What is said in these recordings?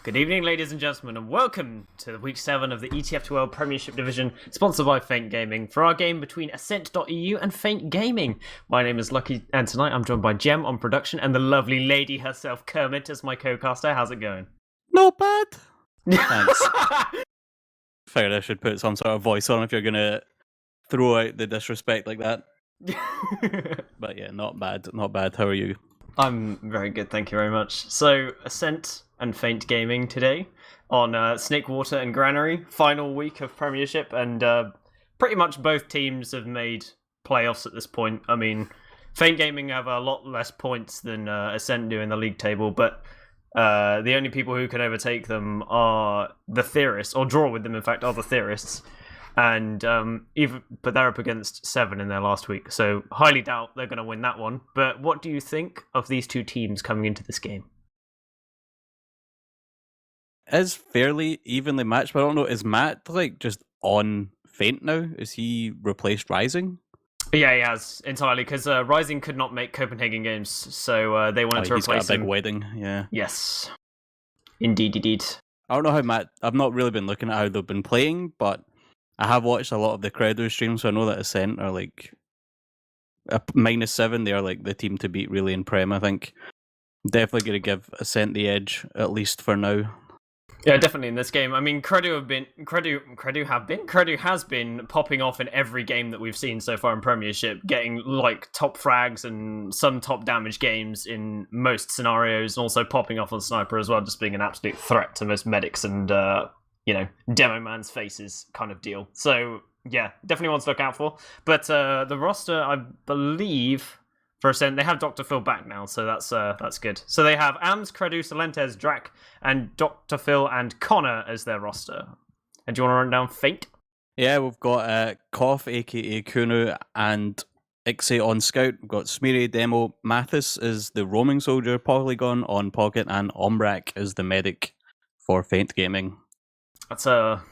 Good evening, ladies and gentlemen, and welcome to the Week 7 of the ETF2L Premiership Division, sponsored by Feint Gaming, for our game between Ascent.EU and Feint Gaming. My name is Lucky, and tonight I'm joined by Gemm on production, and the lovely lady herself, Kermit, as my co-caster. How's it going? Not bad. Thanks. Figured I should put some sort of voice on if you're going to throw out the disrespect like that. But yeah, not bad, not bad. How are you? I'm very good, thank you very much. So, Ascent and Feint Gaming today on Snakewater and Granary, final week of Premiership, and pretty much both teams have made playoffs at this point. I mean, Feint Gaming have a lot less points than Ascent do in the league table, but the only people who can overtake them are the Theorists, or draw with them, in fact, are the Theorists. And but they're up against 7 in their last week, so highly doubt they're going to win that one. But what do you think of these two teams coming into this game? Is fairly evenly matched, but I don't know, is Matt like just on Feint now? Is he replaced Rising? Yeah, he has, entirely, because Rising could not make Copenhagen games, so they wanted to replace him. He's got a big wedding, yeah. Yes. Indeed. I don't know how Matt... I've not really been looking at how they've been playing, but I have watched a lot of the Credo streams, so I know that Ascent are like a -7. They are like the team to beat really in Prem, I think. Definitely going to give Ascent the edge, at least for now. Yeah, definitely in this game. I mean, Credo has been popping off in every game that we've seen so far in Premiership, getting like top frags and some top damage games in most scenarios, and also popping off on Sniper as well, just being an absolute threat to most medics and demo man's faces kind of deal. So yeah, definitely one to look out for. But the roster, I believe, for Ascent, they have Dr. Phil back now, so that's good. So they have Ams, Credu, Solentes, Drac, and Dr. Phil and Connor as their roster. And do you want to run down Feint? Yeah, we've got Koff, aka Kunu, and Ixe on Scout. We've got Smeary, Demo, Mathis is the roaming soldier, Polygon on Pocket, and Ombrak is the medic for Feint Gaming. That's a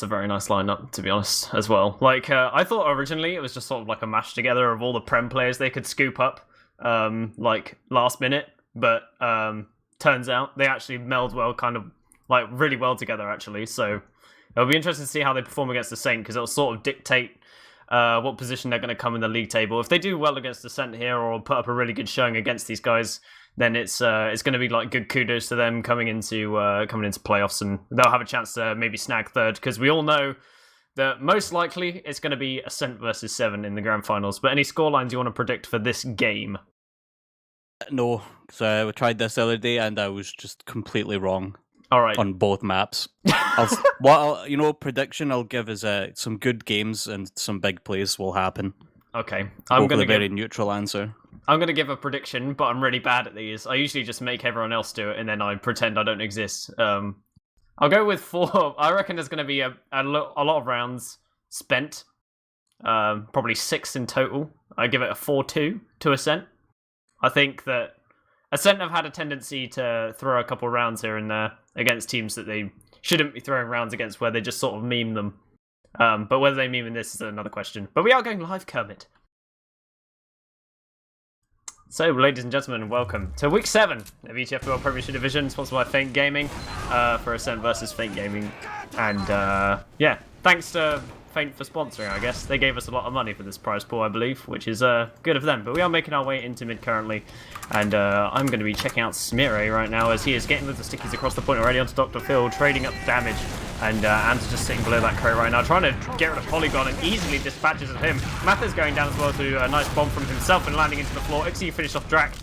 very nice lineup, to be honest, as well. Like, I thought originally it was just sort of like a mash together of all the Prem players they could scoop up, like, last minute, but turns out they actually meld well, kind of, like, really well together, actually, so it'll be interesting to see how they perform against the Saint, because it'll sort of dictate what position they're going to come in the league table. If they do well against the Saint here, or put up a really good showing against these guys, then it's going to be like good kudos to them coming into playoffs, and they'll have a chance to maybe snag third, because we all know that most likely it's going to be Ascent versus 7 in the grand finals. But any scorelines you want to predict for this game? No, so we tried this the other day and I was just completely wrong. All right, on both maps. Prediction I'll give is some good games and some big plays will happen. Okay, I'm going to very neutral answer. I'm going to give a prediction, but I'm really bad at these. I usually just make everyone else do it, and then I pretend I don't exist. I'll go with 4. I reckon there's going to be a lot of rounds spent. Probably 6 in total. I give it a 4-2 to Ascent. I think that Ascent have had a tendency to throw a couple rounds here and there against teams that they shouldn't be throwing rounds against, where they just sort of meme them. But whether they meme in this is another question. But we are going live, Kermit. So, ladies and gentlemen, welcome to Week 7 of ETF2L Premiership Division, sponsored by Feint Gaming, for Ascent versus Feint Gaming. And, yeah, thanks to Feint for sponsoring, I guess. They gave us a lot of money for this prize pool, I believe, which is good of them. But we are making our way into mid currently, and I'm going to be checking out Smeary right now, as he is getting with the stickies across the point already onto Dr. Phil, trading up damage. And Ants just sitting below that crate right now, trying to get rid of Polygon, and easily dispatches of him. Mathis going down as well to a nice bomb from himself and landing into the floor. Ixe finished off Drac.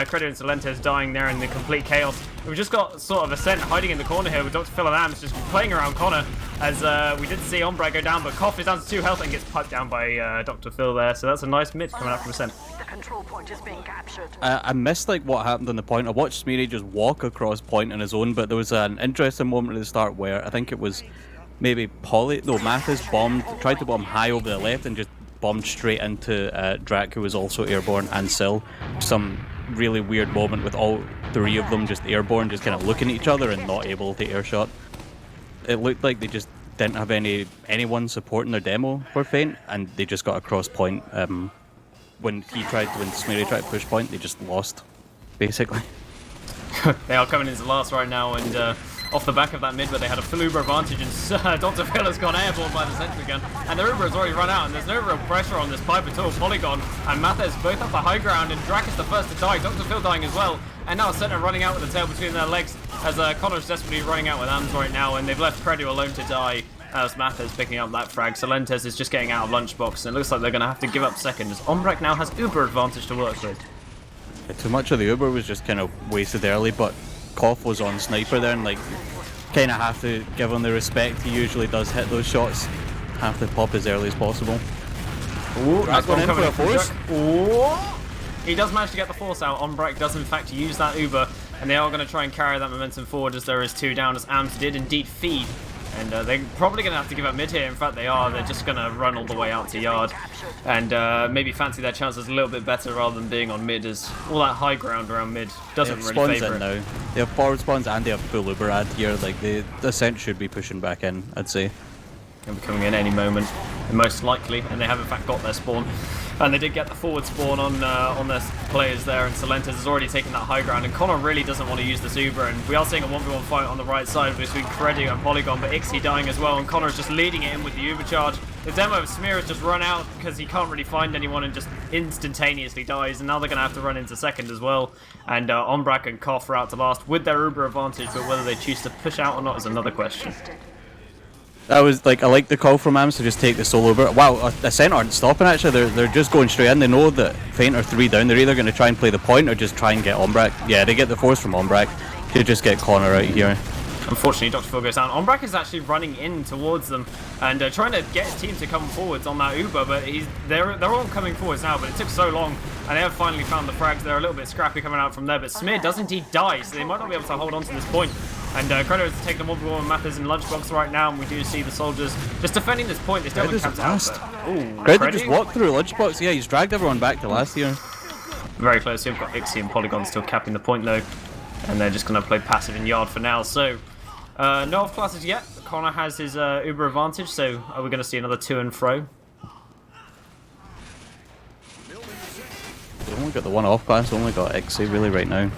Credo and Solentes dying there in the complete chaos. We've just got sort of Ascent hiding in the corner here with Dr. Phil and Ams just playing around Connor, as we did see Ombre go down, but Koff is down to 2 health and gets put down by Dr. Phil there. So that's a nice mid coming up from Ascent. The control point is being captured. I missed like what happened on the point. I watched Smeary just walk across point on his own, but there was an interesting moment at the start where I think it was maybe Mathis tried to bomb high over the left and just bombed straight into Drac, who was also airborne, and Sil. Some really weird moment with all 3 of them just airborne, just kind of looking at each other and not able to airshot. It looked like they just didn't have anyone supporting their demo for Feint, and they just got across point. When Smeary tried to push point, they just lost, basically. They are coming into last right now, and off the back of that mid where they had a full Uber advantage, and Dr. Phil has gone airborne by the sentry gun, and the Uber has already run out, and there's no real pressure on this pipe at all. Polygon and Mathes both up the high ground, and Drac is the first to die, Dr. Phil dying as well, and now Sentinel running out with the tail between their legs, as Connor's desperately running out with AMS right now, and they've left Credu alone to die. As Mathes picking up that frag. Solentes is just getting out of lunchbox, and it looks like they're going to have to give up second, as Ombrek now has Uber advantage to work with. Yeah, too much of the Uber was just kind of wasted early, but Koff was on sniper there, and like, kind of have to give him the respect. He usually does hit those shots. Have to pop as early as possible. Ooh, that's going in for a force. He does manage to get the force out. Ombrek does in fact use that Uber, and they are going to try and carry that momentum forward, as there is 2 down, as AMS did indeed feed. And they're probably going to have to give up mid here. In fact, they are. They're just going to run all the way out to yard. And maybe fancy their chances a little bit better rather than being on mid, as all that high ground around mid doesn't really favour it. Now. They have forward spawns and they have full Uber ad here. Like, the Ascent should be pushing back in, I'd say. They'll be coming in any moment, most likely. And they have in fact got their spawn. And they did get the forward spawn on their players there, and Solentes has already taken that high ground, and Connor really doesn't want to use this Uber, and we are seeing a 1v1 fight on the right side between Credu and Polygon, but Ixie dying as well, and Connor's just leading it in with the Uber charge. The demo of Smear has just run out because he can't really find anyone and just instantaneously dies, and now they're going to have to run into second as well, and Ombrak and Koff are out to last with their Uber advantage, but whether they choose to push out or not is another question. That was like, I like the call from AMS to just take the solo Uber. Wow, Ascent aren't stopping actually, they're just going straight in. They know that Feint are 3 down, they're either going to try and play the point or just try and get Ombrak. Yeah, they get the force from Ombrak to just get Connor out here. Unfortunately, Dr. Phil goes down. Ombrak is actually running in towards them and trying to get his team to come forwards on that Uber, but they're all coming forwards now, but it took so long, and they have finally found the frags. They're a little bit scrappy coming out from there, but Smear does indeed die, so they might not be able to hold on to this point. And Credo is taking the 1v1 Mathers in lunchbox right now, and we do see the soldiers just defending this point. They still haven't camped out. Credo just walked through lunchbox. Yeah, he's dragged everyone back to last year. Very close. You've got Ixie and Polygon still capping the point though, and they're just going to play passive in yard for now. So no off classes yet. Connor has his Uber advantage, so are we going to see another to and fro? They've only got the one off class, only got Ixie really right now.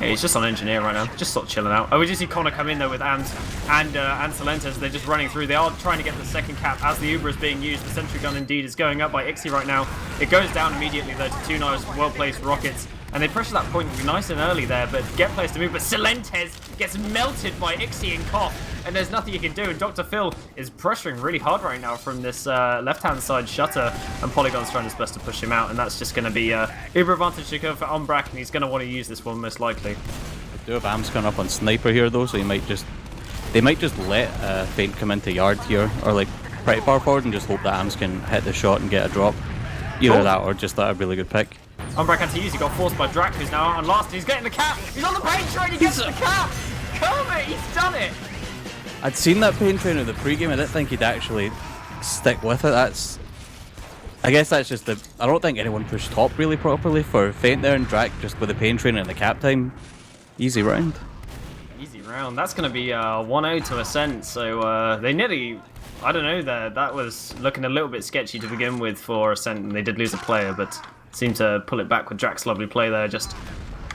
Yeah, he's just on engineer right now, just sort of chilling out. Oh, we just see Connor come in though with AMS and Solentes. They're just running through. They are trying to get the second cap as the Uber is being used. The sentry gun indeed is going up by Ixie right now. It goes down immediately though to 2 nice, well-placed rockets. And they pressure that point nice and early there, but get players to move. But Solentes gets melted by Ixie and Koff, and there's nothing you can do. And Dr. Phil is pressuring really hard right now from this left-hand side shutter, and Polygon's trying his best to push him out, and that's just going to be Uber advantage to go for Ombrak, and he's going to want to use this one most likely. They do have AMS coming up on sniper here though, so they might just let Feint come into yard here, or like pretty far forward, and just hope that AMS can hit the shot and get a drop. Either that or just that a really good pick. Ombrak had to use, he got forced by Drac, who's now on last. He's getting the cap! He's on the paint train, he gets the cap! Kermit, he's done it! I'd seen that paint train in the pregame, I didn't think he'd actually stick with it. I guess that's just I don't think anyone pushed top really properly for Feint there, and Drac just with the paint train and the cap time. Easy round. Easy round. That's going to be 1-0 to Ascent, so they nearly... I don't know, that was looking a little bit sketchy to begin with for Ascent, and they did lose a player, but seemed to pull it back with Drac's lovely play there, just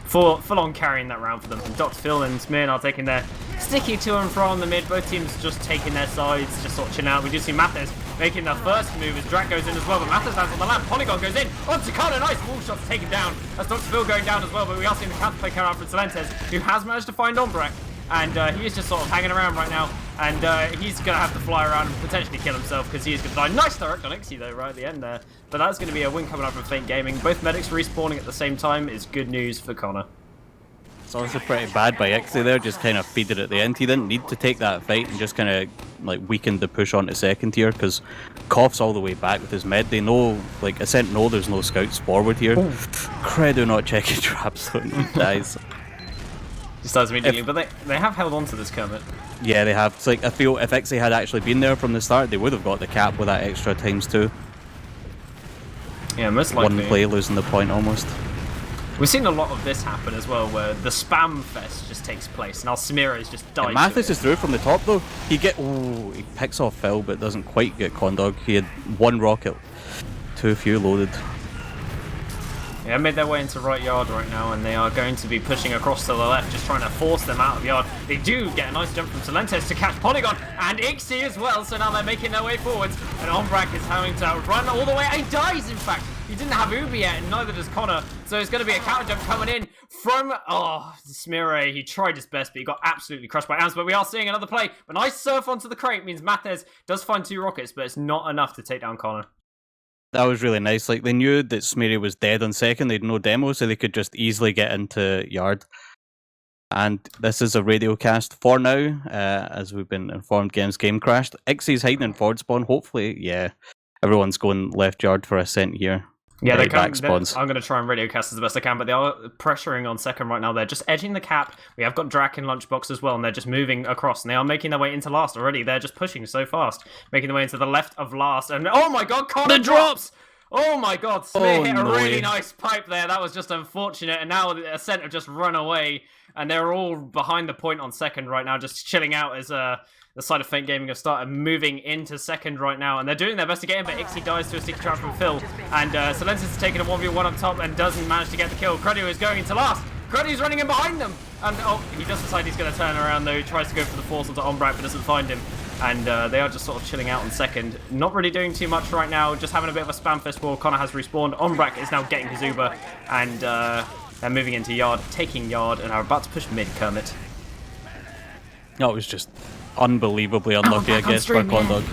full on carrying that round for them. And Dr. Phil and Smear are taking their sticky to and fro on the mid, both teams just taking their sides, just sort of chilling out. We do see Mathes making their first move as Drac goes in as well, but Mathes lands on the lamp. Polygon goes in, on Takano, nice wall shot's taken down. That's Dr. Phil going down as well, but we are seeing the counterplay carry out from Solentes, who has managed to find Ombrak. And he is just sort of hanging around right now, and he's going to have to fly around and potentially kill himself because he is going to die. Nice direct on Ixie though, right at the end there. But that's going to be a win coming up from Feint Gaming. Both medics respawning at the same time is good news for Connor. It's also pretty bad by Ixie there, just kind of feed it at the end. He didn't need to take that fight and just kind of like weakened the push onto second tier because Koff's all the way back with his med. They know, like Ascent know there's no scouts forward here. Credo not checking traps, so he dies. He starts immediately, but they have held on to this Kermit. Yeah, they have. It's like, I feel if Ixie had actually been there from the start, they would have got the cap with that extra ×2. Yeah, most likely. One play losing the point almost. We've seen a lot of this happen as well, where the spam fest just takes place, and Alcimira is just died. Mathis is through from the top though. He picks off Phil, but doesn't quite get Condog. He had 1 rocket, too few loaded. Yeah, made their way into right yard right now, and they are going to be pushing across to the left, just trying to force them out of yard. They do get a nice jump from Solentes to catch Polygon, and Ixie as well, so now they're making their way forwards, and Ombrak is having to run all the way, and he dies, in fact. He didn't have Uber yet, and neither does Connor, so it's going to be a counter jump coming in from, Smire. He tried his best, but he got absolutely crushed by Ams, but we are seeing another play. A nice surf onto the crate means Mathez does find 2 rockets, but it's not enough to take down Connor. That was really nice. Like, they knew that Smeary was dead on second. They had no demo, so they could just easily get into yard. And this is a radio cast for now, as we've been informed. Gem's game crashed. Ixie's hiding in forward spawn. Hopefully, yeah, everyone's going left yard for Ascent here. Yeah, right back spawns. I'm going to try and radio cast as best I can, but they are pressuring on second right now. They're just edging the cap. We have got Drac in Lunchbox as well, and they're just moving across, and they are making their way into last already. They're just pushing so fast, making their way into the left of last, and oh my god, Connor drops! Oh my god, Smear hit a really nice pipe there. That was just unfortunate, and now Ascent have just run away, and they're all behind the point on second right now, just chilling out as the side of Feint Gaming have started moving into second right now, and they're doing their best to get him, but Ixie dies to a sticky trap from Phil, and Solensis is taking a 1v1 up top and doesn't manage to get the kill. Credu is going into last. Credu's running in behind them, and he does decide he's going to turn around though. He tries to go for the force onto Ombrak, but doesn't find him, and they are just sort of chilling out on second. Not really doing too much right now, just having a bit of a spam fist war. Connor has respawned. Ombrak is now getting his Uber, and they're moving into yard, taking yard, and are about to push mid, Kermit. No, it was just unbelievably unlucky, I guess, for Condog.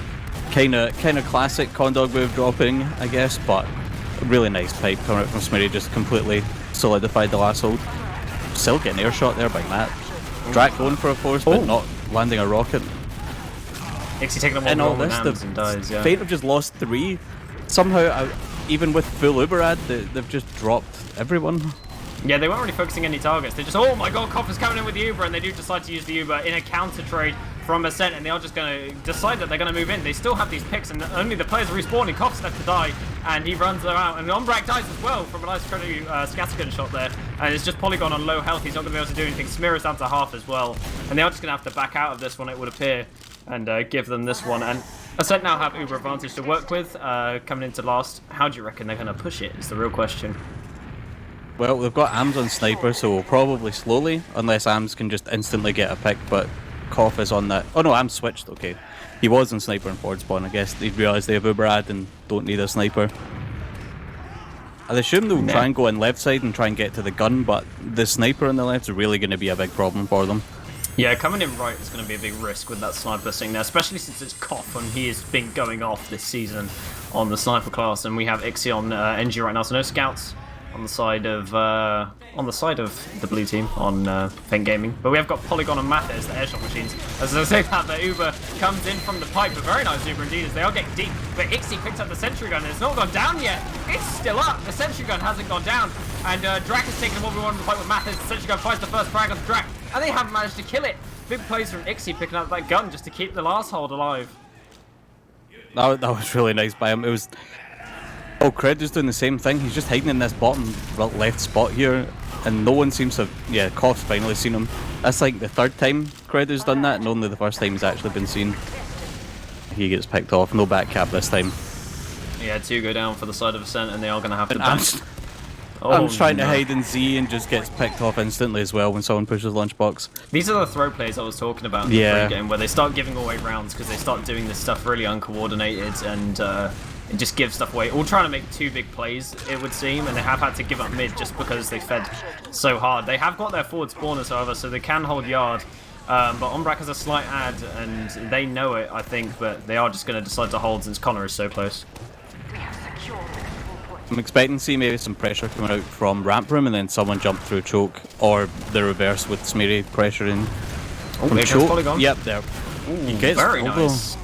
Kind of classic Condog move dropping, I guess, but a really nice pipe coming out from Smeary, just completely solidified the last hold. Still getting air shot there by Matt. Drac going for a force, but not landing a rocket. Ixie taking a In all this, and dies, yeah. Feint have just lost 3. Somehow, even with full Uberad, they've just dropped everyone. Yeah, they weren't really focusing any targets. They just, oh my god, Koff is coming in with the Uber, and they do decide to use the Uber in a counter trade from Ascent, and they are just going to decide that they're going to move in. They still have these picks, and only the players are respawning. Koff's left to die, and he runs them out. And Ombrak dies as well from a nice scattergun shot there. And it's just Polygon on low health. He's not going to be able to do anything. Smear is down to half as well. And they are just going to have to back out of this one, it would appear, and give them this one. And Ascent now have Uber advantage to work with, coming into last. How do you reckon they're going to push it is the real question. Well, they've got Ams on Sniper, so probably slowly, unless Ams can just instantly get a pick, but Koff is on that. Oh no, Ams switched, okay. He was on Sniper and forward spawn, I guess. They realised they have Uberad and don't need a Sniper. I assume they'll try and go in left side and try and get to the gun, but the Sniper on the left is really going to be a big problem for them. Yeah, coming in right is going to be a big risk with that Sniper sitting there, especially since it's Koff and he has been going off this season on the Sniper class, and we have Ixie on NG right now, so no scouts on the side of the blue team on Feint Gaming, but we have got Polygon and Mathes, the airshot machines. As I say that, the Uber comes in from the pipe, a very nice Uber indeed, as they are getting deep. But Ixie picks up the sentry gun, and it's not gone down yet. It's still up. The sentry gun hasn't gone down, and Drac is taking a 1v1 on the pipe with Mathes. The sentry gun finds the first frag on Drac, and they haven't managed to kill it. Big plays from Ixie picking up that gun just to keep the last hold alive. That was really nice by him. It was. Oh, Cred is doing the same thing. He's just hiding in this bottom left spot here, and no one seems to have... Yeah, Koff's finally seen him. That's like the 3rd time Cred has done that, and only the 1st time he's actually been seen. He gets picked off. No back cap this time. Yeah, 2 go down for the side of Ascent, and they are going to have to bounce. I'm trying to hide in Z and just gets picked off instantly as well when someone pushes Lunchbox. These are the throw plays I was talking about in the game, where they start giving away rounds because they start doing this stuff really uncoordinated, and it just gives stuff away. All trying to make 2 big plays, it would seem, and they have had to give up mid just because they fed so hard. They have got their forward spawners, however, so they can hold yard. But Ombrak has a slight ad, and they know it, I think, but they are just going to decide to hold since Connor is so close. I'm expecting to see maybe some pressure coming out from ramp room, and then someone jump through choke, or the reverse with Smeary pressuring from choke. Yep, there. Ooh, very nice.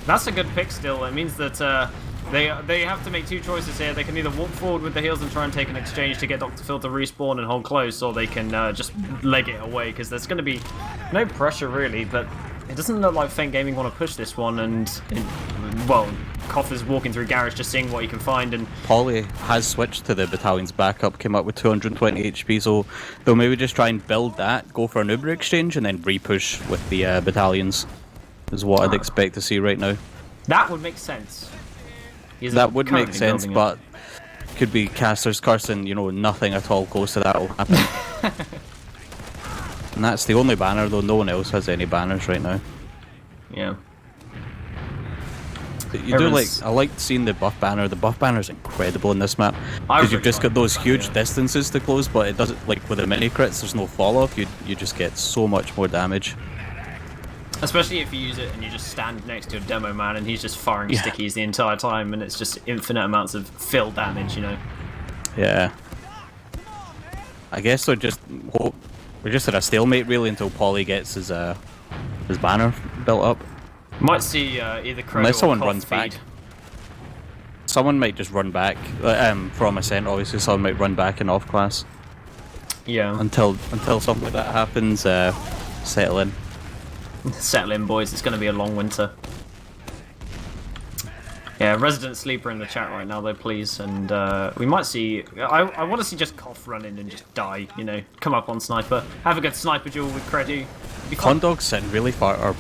That's a good pick still. It means that they have to make 2 choices here. They can either walk forward with the heals and try and take an exchange to get Dr. Phil to respawn and hold close, or they can just leg it away, because there's going to be no pressure really, but it doesn't look like Feint Gaming want to push this one, and well, Koff is walking through garage just seeing what he can find, and Polly has switched to the battalion's backup, came up with 220 HP, so they'll maybe just try and build that, go for an Uber exchange, and then re-push with the battalions, is what I'd expect to see right now. That would make sense. That would make sense, but could be casters cursing, you know, nothing at all close to that will happen. And that's the only banner, though no one else has any banners right now. Yeah. You do like, I like seeing the buff banner. The buff banner is incredible in this map because you've just got those huge distances to close, but it doesn't, like with the mini crits, there's no fall off. You just get so much more damage. Especially if you use it and you just stand next to a demo man and he's just firing stickies the entire time, and it's just infinite amounts of fill damage, you know. Yeah. I guess we're just at a stalemate really until Polly gets his banner built up. Might see either Crow unless or someone Koth runs feed. back. Someone might just run back from Ascent. Obviously, someone might run back in off class. Yeah. Until something like that happens, settle in. Settle in, boys. It's going to be a long winter. Yeah, Resident Sleeper in the chat right now, though, please. And we might see... I want to see just Koth run in and just die, you know. Come up on Sniper. Have a good Sniper duel with Credu. Condog's sitting really far...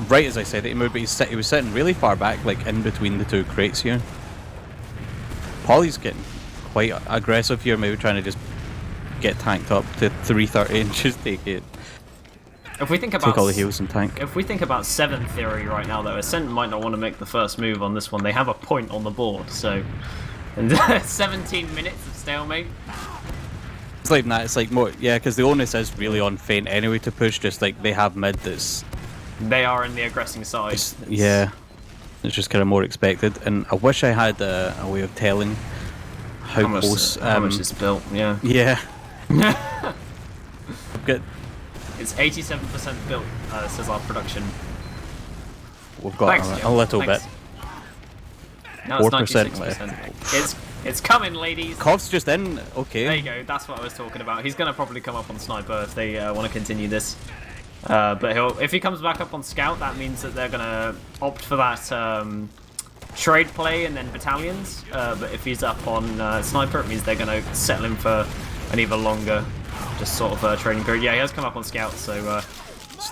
right as I said it, he moved, but he was sitting really far back, like in between the two crates here. Polly's getting quite aggressive here, maybe trying to just get tanked up to 330 and just take it. If we think about take all the heals and tank. If we think about 7 theory right now, though, Ascent might not want to make the first move on this one. They have a point on the board, so... And 17 minutes of stalemate. It's like that, it's like more... Yeah, because the onus is really on Feint anyway to push, just like they have mid that's... They are in the aggressing side. Yeah. It's just kind of more expected, and I wish I had a way of telling how close... how much it's built, yeah. Yeah. I've got... It's 87% built, says our production. We've got a little bit. No, it's 4% 96%. It's coming, ladies. Koth's just in. Okay. There you go. That's what I was talking about. He's gonna probably come up on Sniper if they want to continue this. But if he comes back up on Scout, that means that they're gonna opt for that trade play and then battalions. But if he's up on Sniper, it means they're gonna settle him for an even longer, just sort of training period. Yeah, he has come up on Scout, so.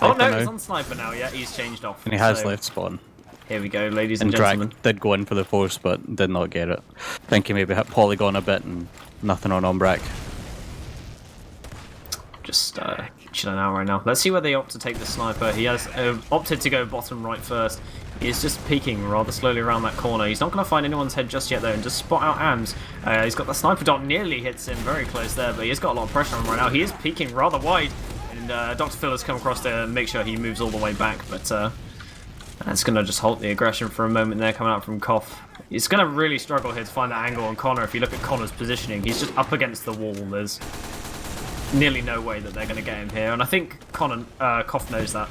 Oh no, he's on Sniper now. Yeah, he's changed off. And he has left spawn. Here we go, ladies and gentlemen. Drag did go in for the force, but did not get it. I think he maybe hit Polygon a bit and nothing on Umbrak. Just chilling out right now. Let's see where they opt to take the Sniper. He has opted to go bottom right first. He is just peeking rather slowly around that corner. He's not going to find anyone's head just yet, though, and just spot out AMS. He's got the Sniper dot, nearly hits him very close there, but he has got a lot of pressure on him right now. He is peeking rather wide, and Dr. Phil has come across to make sure he moves all the way back, but that's going to just halt the aggression for a moment there coming out from Koth. He's going to really struggle here to find that angle on Connor. If you look at Connor's positioning, he's just up against the wall. There's nearly no way that they're going to get him here, and I think Koth knows that.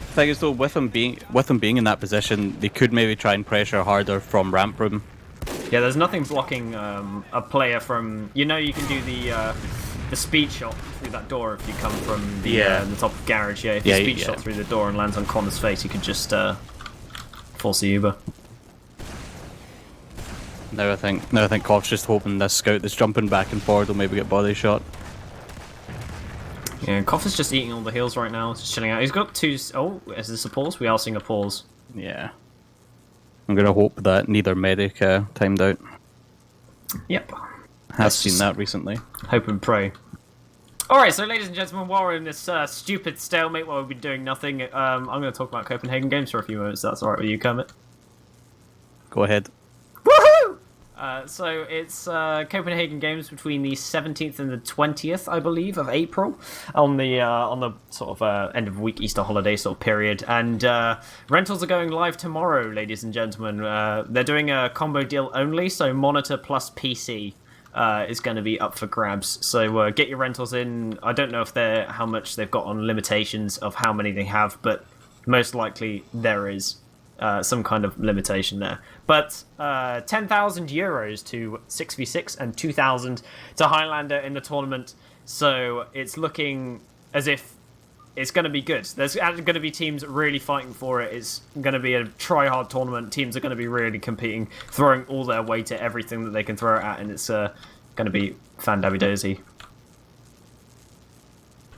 The thing is, though, with him being in that position, they could maybe try and pressure harder from ramp room. Yeah, there's nothing blocking a player from... You know, you can do the speed shot through that door if you come from the top of garage. Yeah, if you speed shot through the door and lands on Connor's face, you could just force the Uber. Now I think Koth's just hoping this scout that's jumping back and forward will maybe get body shot. Yeah, Koth is just eating all the heals right now, just chilling out. He's got 2... Oh, is this a pause? We are seeing a pause. Yeah. I'm gonna hope that neither medic timed out. Yep. Have seen that recently. Hope and pray. Alright, so ladies and gentlemen, while we're in this stupid stalemate while we've been doing nothing, I'm going to talk about Copenhagen Games for a few moments. That's alright with you, Kermit? Go ahead. Woohoo! So it's Copenhagen Games between the 17th and the 20th, I believe, of April, on the sort of end of week Easter holiday sort of period. And rentals are going live tomorrow, ladies and gentlemen. They're doing a combo deal only, so monitor plus PC is going to be up for grabs. So get your rentals in. I don't know if how much they've got on limitations of how many they have, but most likely there is. Some kind of limitation there. But 10,000 euros to 6v6 and 2,000 to Highlander in the tournament. So it's looking as if it's going to be good. There's going to be teams really fighting for it. It's going to be a try-hard tournament. Teams are going to be really competing, throwing all their weight at everything that they can throw it at, and it's going to be fan-dabby-dozy.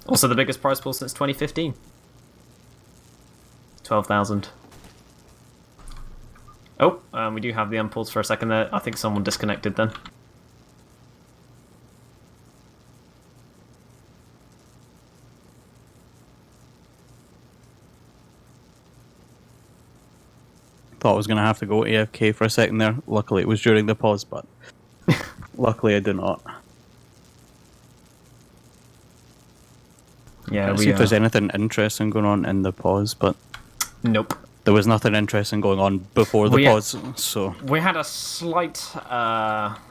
Also the biggest prize pool since 2015. 12,000. Oh, we do have the unpause for a second there. I think someone disconnected then. Thought I was going to have to go AFK for a second there. Luckily it was during the pause, but luckily I did not. Yeah, Let's see if there's anything interesting going on in the pause, but nope. there was nothing interesting going on before the pause, so... We had a slight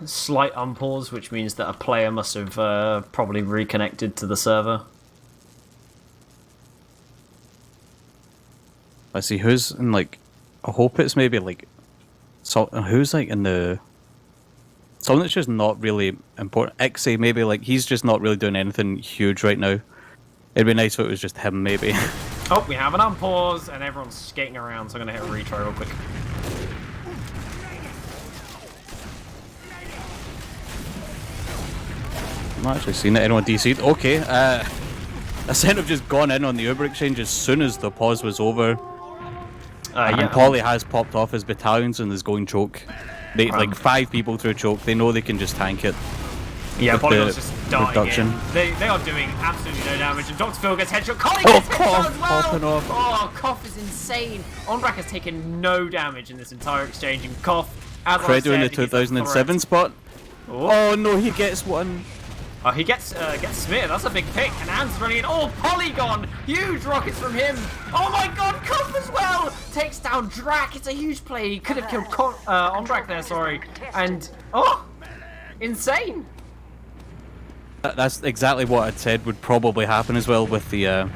unpause, which means that a player must have probably reconnected to the server. Let's see, who's in, like... I hope it's maybe, like... who's, like, in the... Someone that's just not really important. Ixie, maybe, like, he's just not really doing anything huge right now. It'd be nice if it was just him, maybe. Oh, we have an unpause, and everyone's skating around, so I'm going to hit a retry real quick. I'm not actually seeing it. Anyone DC'd? Okay, Ascent have just gone in on the Uber exchange as soon as the pause was over. And Polly has popped off his battalions and is going choke. They, like 5 people through choke, they know they can just tank it. Yeah, Polygon's just darting in. They are doing absolutely no damage, and Dr. Phil gets headshot. Colin gets headshot as well! Popping off. Oh, Koff is insane. Onbrak has taken no damage in this entire exchange, and Koff, as Credo I said, in the 2007 spot. Oh no, he gets one. Oh, he gets smeared. That's a big pick. And Ant's running in. Oh, Polygon! Huge rockets from him. Oh my god, Koff as well! Takes down Drak. It's a huge play. He could have killed Onbrak there, sorry. And, oh! Insane! That's exactly what I'd said would probably happen as well with the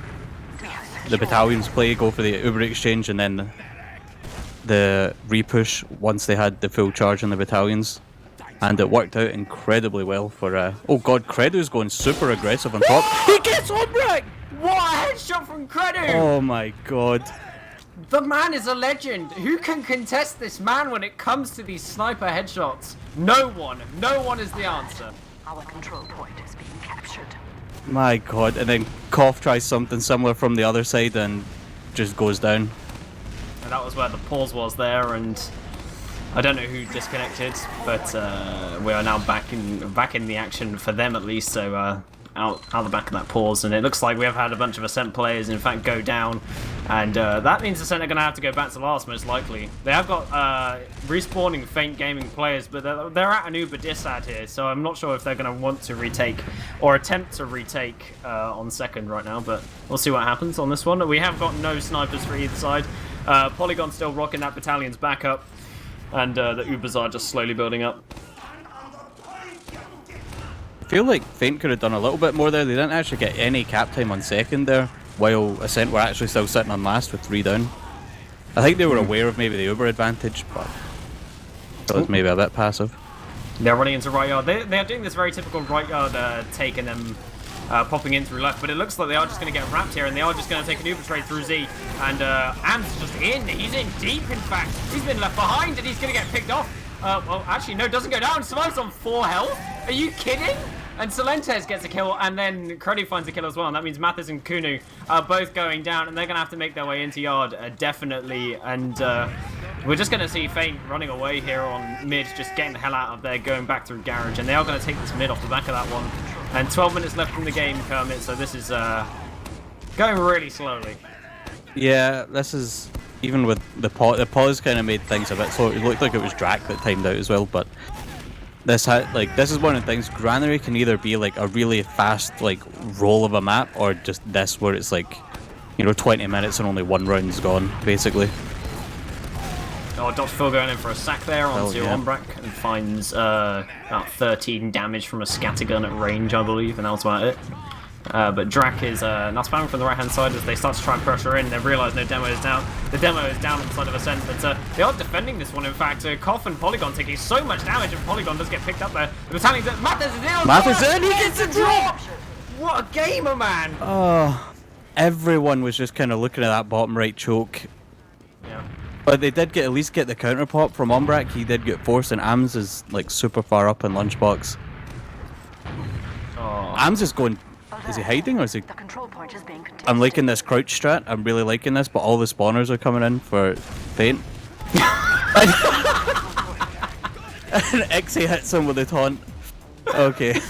battalions play, go for the Uber exchange and then the repush once they had the full charge on the battalions. And it worked out incredibly well for... oh god, Credo's going super aggressive on top. He gets Onbrak! What a headshot from Credo! Oh my god. The man is a legend. Who can contest this man when it comes to these sniper headshots? No one. No one is the answer. Our control point is being captured. My god, and then Koff tries something similar from the other side and just goes down. And that was where the pause was there, and I don't know who disconnected, but we are now back in the action for them at least. So out the back of that pause, and it looks like we have had a bunch of Ascent players in fact go down, and that means Ascent are going to have to go back to last most likely. They have got respawning Feint Gaming players, but they're at an Uber disad here, so I'm not sure if they're going to want to retake or attempt to retake on second right now, but we'll see what happens on this one. We have got no snipers for either side. Polygon still rocking that battalion's back up, and the Ubers are just slowly building up. I feel like Feint could have done a little bit more there. They didn't actually get any cap time on second there, while Ascent were actually still sitting on last with 3 down. I think they were aware of maybe the Uber advantage, but it was maybe a bit passive. They're running into right yard. They're doing this very typical right yard take and then popping in through left, but it looks like they are just going to get wrapped here, and they are just going to take an Uber trade through Z. And Ant's just in. He's in deep, in fact. He's been left behind, and he's going to get picked off. Well, actually, no, doesn't go down. Survives on 4 health. Are you kidding? And Solentes gets a kill, and then Cruddy finds a kill as well, and that means Mathis and Kunu are both going down, and they're going to have to make their way into yard, definitely. And we're just going to see Feint running away here on mid, just getting the hell out of there, going back through garage, and they are going to take this mid off the back of that one. And 12 minutes left in the game, Kermit, so this is going really slowly. Yeah, this is... Even with the pause kind of made things a bit slow. It looked like it was Drak that timed out as well, but... This is one of the things. Granary can either be like a really fast like roll of a map, or just this where it's like, you know, 20 minutes and only 1 round's gone, basically. Oh, Dr. Phil going in for a sack there onto Onbrak, and finds about 13 damage from a scattergun at range, I believe, and that was about it. But Drak is now spamming from the right-hand side as they start to try and pressure in. They've realised no demo is down. The demo is down on the side of Ascent, but they are defending this one, in fact. Koff and Polygon taking so much damage, and Polygon does get picked up there. The battalion's in. Mathis is in! Mathis in! He gets a drop! What a gamer, man! Oh, everyone was just kind of looking at that bottom right choke. Yeah. But they did at least get the counter pop from Onbrak. He did get forced, and Ams is like super far up in Lunchbox. Oh. Ams is going... Is he hiding or is he... The control point is being contested. I'm liking this crouch strat. I'm really liking this, but all the spawners are coming in for Feint. And Ixie hits him with a taunt. Okay.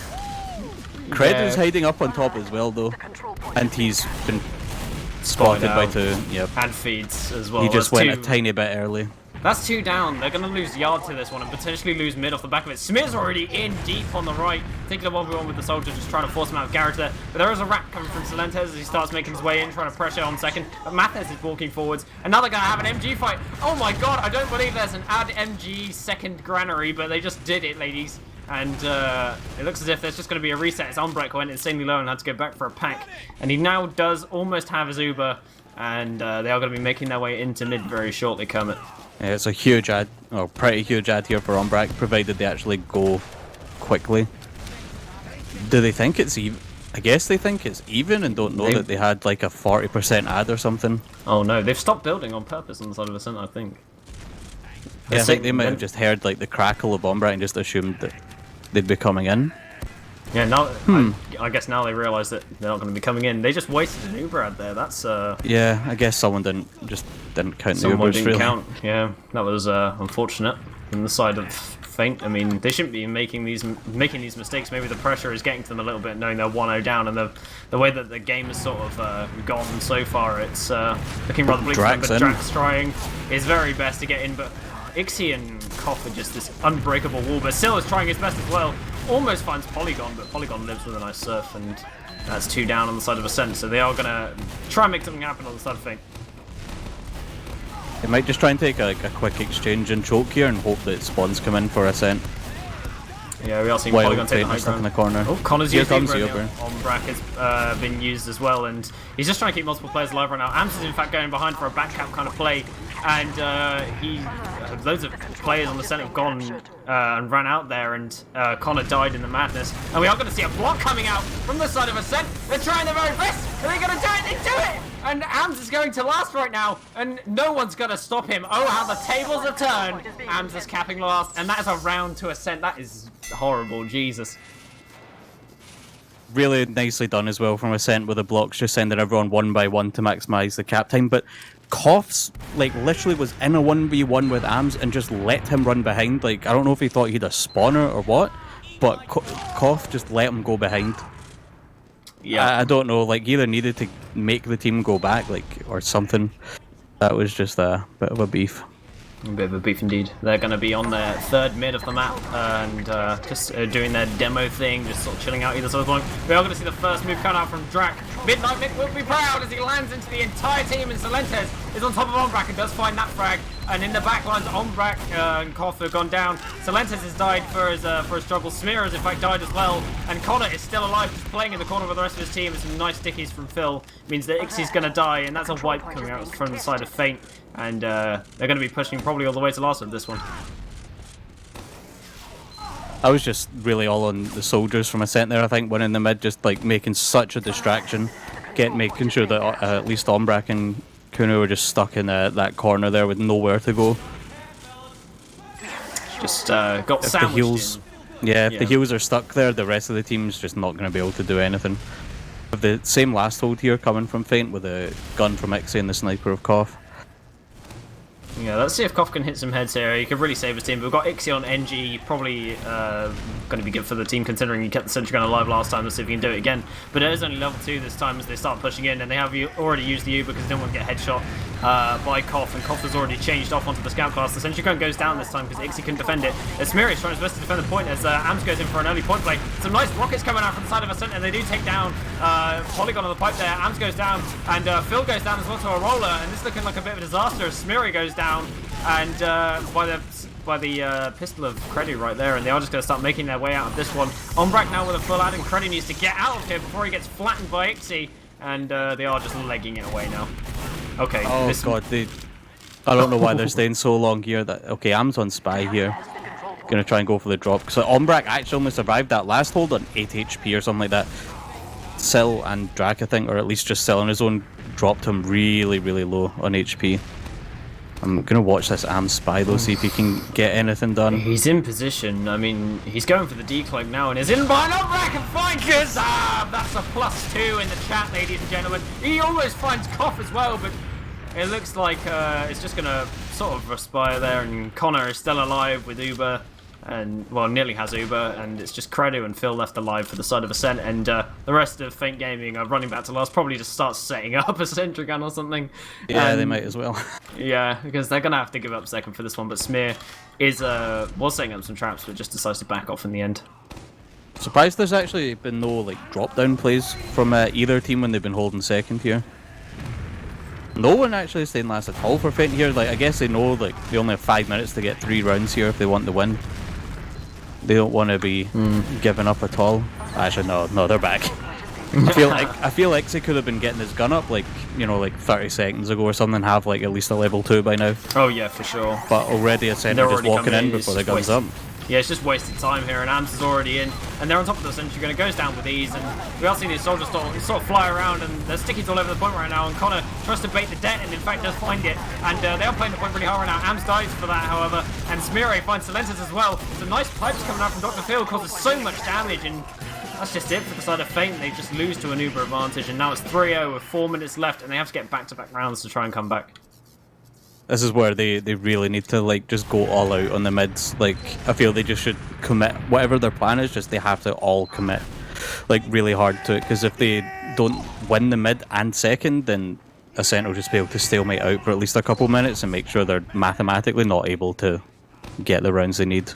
Credit's hiding up on top as well though. And he's been spotted by two. Yep. And feeds as well. He just That's went a two. tiny bit early. That's 2 down. They're going to lose yard to this one and potentially lose mid off the back of it. Smear's already in deep on the right, taking a 1v1 with the soldier, just trying to force him out of garage there. But there is a wrap coming from Silentes as he starts making his way in, trying to pressure on second. But Mathis is walking forwards. And now they're going to have an MG fight. Oh my god, I don't believe there's an add MG second Granary, but they just did it, ladies. And it looks as if there's just going to be a reset. His Umbreak went insanely low and had to go back for a pack. And he now does almost have his Uber. And they are going to be making their way into mid very shortly, Kermit. Yeah, it's a huge ad, or pretty huge ad here for Umbrak, provided they actually go quickly. Do they think it's even? I guess they think it's even and don't know that they had like a 40% ad or something. Oh no, they've stopped building on purpose on the side of Ascent, I think. Yeah, I think they might have just heard like the crackle of Umbrak and just assumed that they'd be coming in. Yeah, now I guess now they realise that they're not going to be coming in. They just wasted an Uber ad there. That's Yeah, I guess someone didn't count the someone Ubers didn't really. count. Yeah, that was unfortunate on the side of Feint. I mean, they shouldn't be making these mistakes. Maybe the pressure is getting to them a little bit, knowing they're 1-0 down, and the way that the game has sort of gone so far, it's looking rather bleak. Drax But in. Drax trying his very best to get in, but Ixie and Koff are just this unbreakable wall. But Sil is trying his best as well. Almost finds Polygon, but Polygon lives with a nice surf, and that's 2 down on the side of Ascent. So they are going to try and make something happen on the side of Feint. They might just try and take a quick exchange and choke here and hope that spawns come in for Ascent. Yeah, we are seeing While Polygon take the high Feint is stuck in the ground. corner. Oh, Connor's Here used comes the the Uber. Uber. Umbrak has been used as well, and he's just trying to keep multiple players alive right now. Ams is in fact going behind for a back cap kind of play, and loads of players on the centre have gone and ran out there, and Connor died in the madness. And we are going to see a block coming out from the side of Ascent. They're trying their very best. Are they going to do it? They do it! And Ams is going to last right now, and no one's going to stop him. Oh, how the tables have turned. Ams is capping last, and that is a round to Ascent. That is horrible, Jesus. Really nicely done as well from Ascent with the blocks, just sending everyone one by one to maximise the cap time. But Koff's like literally was in a 1v1 with Ams and just let him run behind. Like, I don't know if he thought he had a spawner or what, but Koff just let him go behind. Yeah, I don't know, like either needed to make the team go back, like, or something. That was just a bit of a beef. a bit of a beef indeed. They're going to be on their 3rd mid of the map and just doing their demo thing, just sort of chilling out either side of the line. We are going to see the first move come out from Drac. Midnight Nick will be proud as he lands into the entire team, and Silentes is on top of Ombrak and does find that frag. And in the back lines, Ombrak and Koff have gone down. Silentes has died for his struggle. Smear has in fact died as well. And Connor is still alive, just playing in the corner with the rest of his team. And some nice stickies from Phil means that Ixie's going to die, and that's a wipe coming out from the side of Feint. And they're going to be pushing probably all the way to last with this one. I was just really all on the soldiers from Ascent there, I think, one in the mid, just like making such a distraction, making sure that at least Ombrak and Kuno were just stuck in that corner there with nowhere to go. Just got If the sandwiched heals, in. if the heals are stuck there, the rest of the team's just not going to be able to do anything. With the same last hold here coming from Feint with a gun from Ixie and the sniper of Koff. Yeah, let's see if Koff can hit some heads here. He could really save his team. But we've got Ixie on NG, probably going to be good for the team considering he kept the Sentry Gun alive last time. Let's see if he can do it again. But it is only level 2 this time as they start pushing in, and they have already used the U because they don't want to get headshot by Koff, and Koff has already changed off onto the Scout class. The Sentry Gun goes down this time because Ixie couldn't defend it. Smeary is trying his best to defend the point as Ams goes in for an early point play. Some nice rockets coming out from the side of Ascent, and they do take down Polygon on the pipe there. Ams goes down, and Phil goes down as well to a roller, and this is looking like a bit of a disaster as Smeary goes down, and by the pistol of Creddy right there, and they are just going to start making their way out of this one. Ombrak now with a full ad, and Creddy needs to get out of here before he gets flattened by Ixie, and they are just legging it away now. Okay. Oh god, I don't know why they're staying so long here. Okay, Am's on Spy here. Gonna try and go for the drop. So Ombrak actually only survived that last hold on 8 HP or something like that. Sil and Drac, I think, or at least just Sil on his own, dropped him really, really low on HP. I'm gonna watch this Am Spy though, see if he can get anything done. He's in position. I mean, he's going for the decloak now and is in behind Ombrak and finds Kazab! That's a +2 in the chat, ladies and gentlemen. He almost finds Koff as well, but it looks like it's just gonna sort of respire there, and Connor is still alive with Uber, and well, nearly has Uber, and it's just Credo and Phil left alive for the side of Ascent, and the rest of Feint Gaming are running back to last, probably just start setting up a sentry gun or something. Yeah, they might as well. Yeah, because they're gonna have to give up second for this one, but Smear is was setting up some traps, but just decides to back off in the end. Surprised there's actually been no like drop down plays from either team when they've been holding second here. No one actually staying last at all for Feint here. Like I guess they know like they only have 5 minutes to get 3 rounds here if they want to win. They don't want to be giving up at all. Actually, no, they're back. I feel like they could have been getting his gun up like 30 seconds ago or something. Have like at least a level 2 by now. Oh yeah, for sure. But already Ascent are just walking in before the gun's up. Yeah, it's just wasted time here, and Ams is already in, and they're on top of the sentry gun. It goes down with ease, and we are seeing these soldiers sort of fly around, and there's stickies all over the point right now, and Connor tries to bait the det, and in fact does find it, and they are playing the point really hard right now. Ams dies for that, however, and Smire finds Silences as well. Some nice pipes coming out from Dr. Phil, causes so much damage, and that's just it for the side of Feint. They just lose to an Uber advantage, and now it's 3-0 with 4 minutes left, and they have to get back-to-back rounds to try and come back. This is where they really need to like just go all out on the mids. Like I feel they just should commit whatever their plan is. Just they have to all commit like really hard to it. Because if they don't win the mid and second, then Ascent will just be able to stalemate out for at least a couple minutes and make sure they're mathematically not able to get the rounds they need.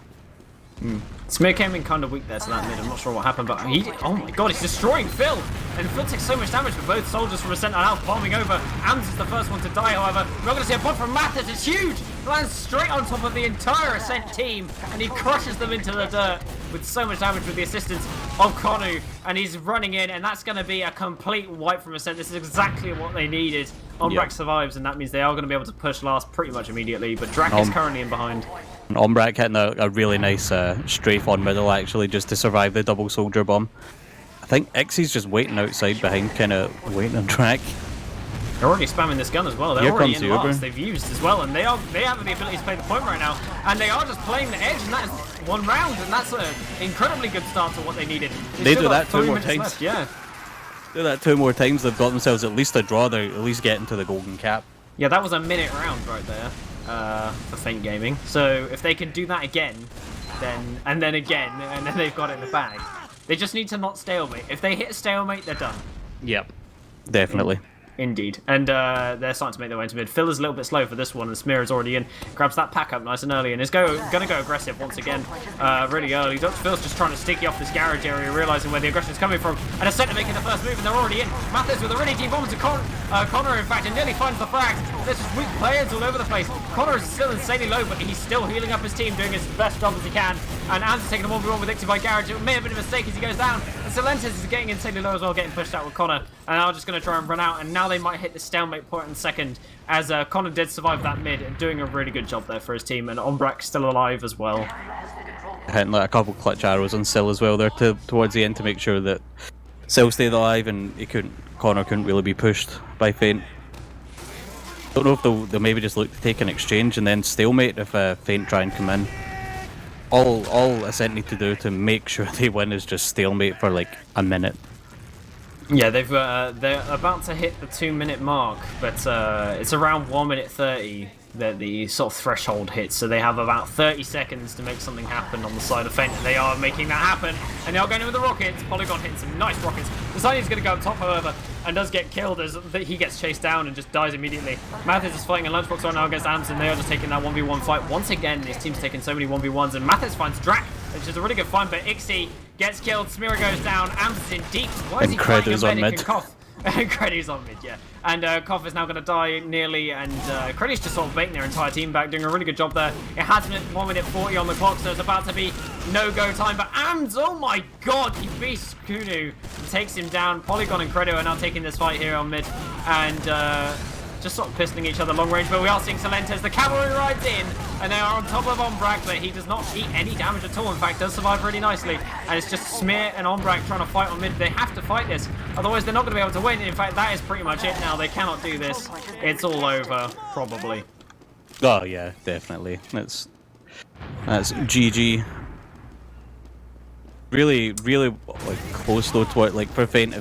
Smear came in kind of weak there to that mid. I'm not sure what happened, but oh my god, he's destroying Phil! And Phil takes so much damage, but both soldiers from Ascent are now bombing over. Ams is the first one to die, however. We're not going to see a bomb from Mathis. It's huge! Lands straight on top of the entire Ascent team, and he crushes them into the dirt with so much damage with the assistance of Konu. And he's running in, and that's going to be a complete wipe from Ascent. This is exactly what they needed. Ombrak survives, and that means they are going to be able to push last pretty much immediately, but Drak is currently in behind. And Ombrak hitting a really nice strafe on middle actually just to survive the double soldier bomb. I think Ixie's just waiting outside behind, kind of waiting on track. They're already spamming this gun as well. They're Here already comes in the last. Uber. They've used as well, and they have the ability to play the point right now. And they are just playing the edge, and that is 1 round, and that's an incredibly good start to what they needed. They do that 2 more times. Left, yeah. Do that 2 more times, they've got themselves at least a draw. They're at least getting to the golden cap. Yeah, that was a minute round right there for Feint Gaming. So if they can do that again, then again, and then they've got it in the bag. They just need to not stalemate. If they hit a stalemate, they're done. Yep, definitely. Indeed. And they're starting to make their way into mid. Phil is a little bit slow for this one, and Smear is already in. Grabs that pack up nice and early, and is going to go aggressive once again really early. Dr. Phil's just trying to sticky off this garage area, realising where the aggression is coming from. And Ascent are making the first move, and they're already in. Mathis with a really deep bomb to Connor, in fact, and nearly finds the frag. There's just weak players all over the place. Connor is still insanely low, but he's still healing up his team, doing his best job as he can. And Ams is taking a 1v1 with Ixie by garage. It may have been a mistake as he goes down. And Silences is getting insanely low as well, getting pushed out with Connor. And now just going to try and run out, and now they might hit the stalemate point in second, as Connor did survive that mid, and doing a really good job there for his team, and Ombrak's still alive as well. Hitting like a couple clutch arrows on Sil as well there towards the end to make sure that Sil stayed alive and Connor couldn't really be pushed by Feint. Don't know if they'll maybe just look to take an exchange and then stalemate if Feint try and come in. All Ascent need to do to make sure they win is just stalemate for like a minute. Yeah, they're about to hit the 2-minute mark, but it's around 1 minute 30 that the sort of threshold hits, so they have about 30 seconds to make something happen on the side of Feint, and they are making that happen, and they are going in with the rockets. Polygon hitting some nice rockets. Designer's going to go up top, however, and does get killed as he gets chased down and just dies immediately. Mathis is fighting a lunchbox right now against Ams, and they are just taking that 1v1 fight once again. His team's taking so many 1v1s, and Mathis finds Drak, which is a really good find, but Ixie gets killed, Smira goes down, Ams is in deep. Why is he fighting a medic and Koff? Credy's on mid, yeah. And Koff is now going to die nearly, and Credy's just sort of baiting their entire team back, doing a really good job there. It has been 1 minute 40 on the clock, so it's about to be no-go time. But Ams, oh my god, he beats Kunu and takes him down. Polygon and Credo are now taking this fight here on mid, and just sort of pistoling each other long range, but we are seeing Silentes. The cavalry rides in, and they are on top of Ombrak, but he does not eat any damage at all. In fact, does survive really nicely. And it's just Smear and Ombrak trying to fight on mid. They have to fight this, otherwise they're not going to be able to win. In fact, that is pretty much it now. They cannot do this. It's all over, probably. Oh yeah, definitely. That's GG. Really like close though to what, like for Feint,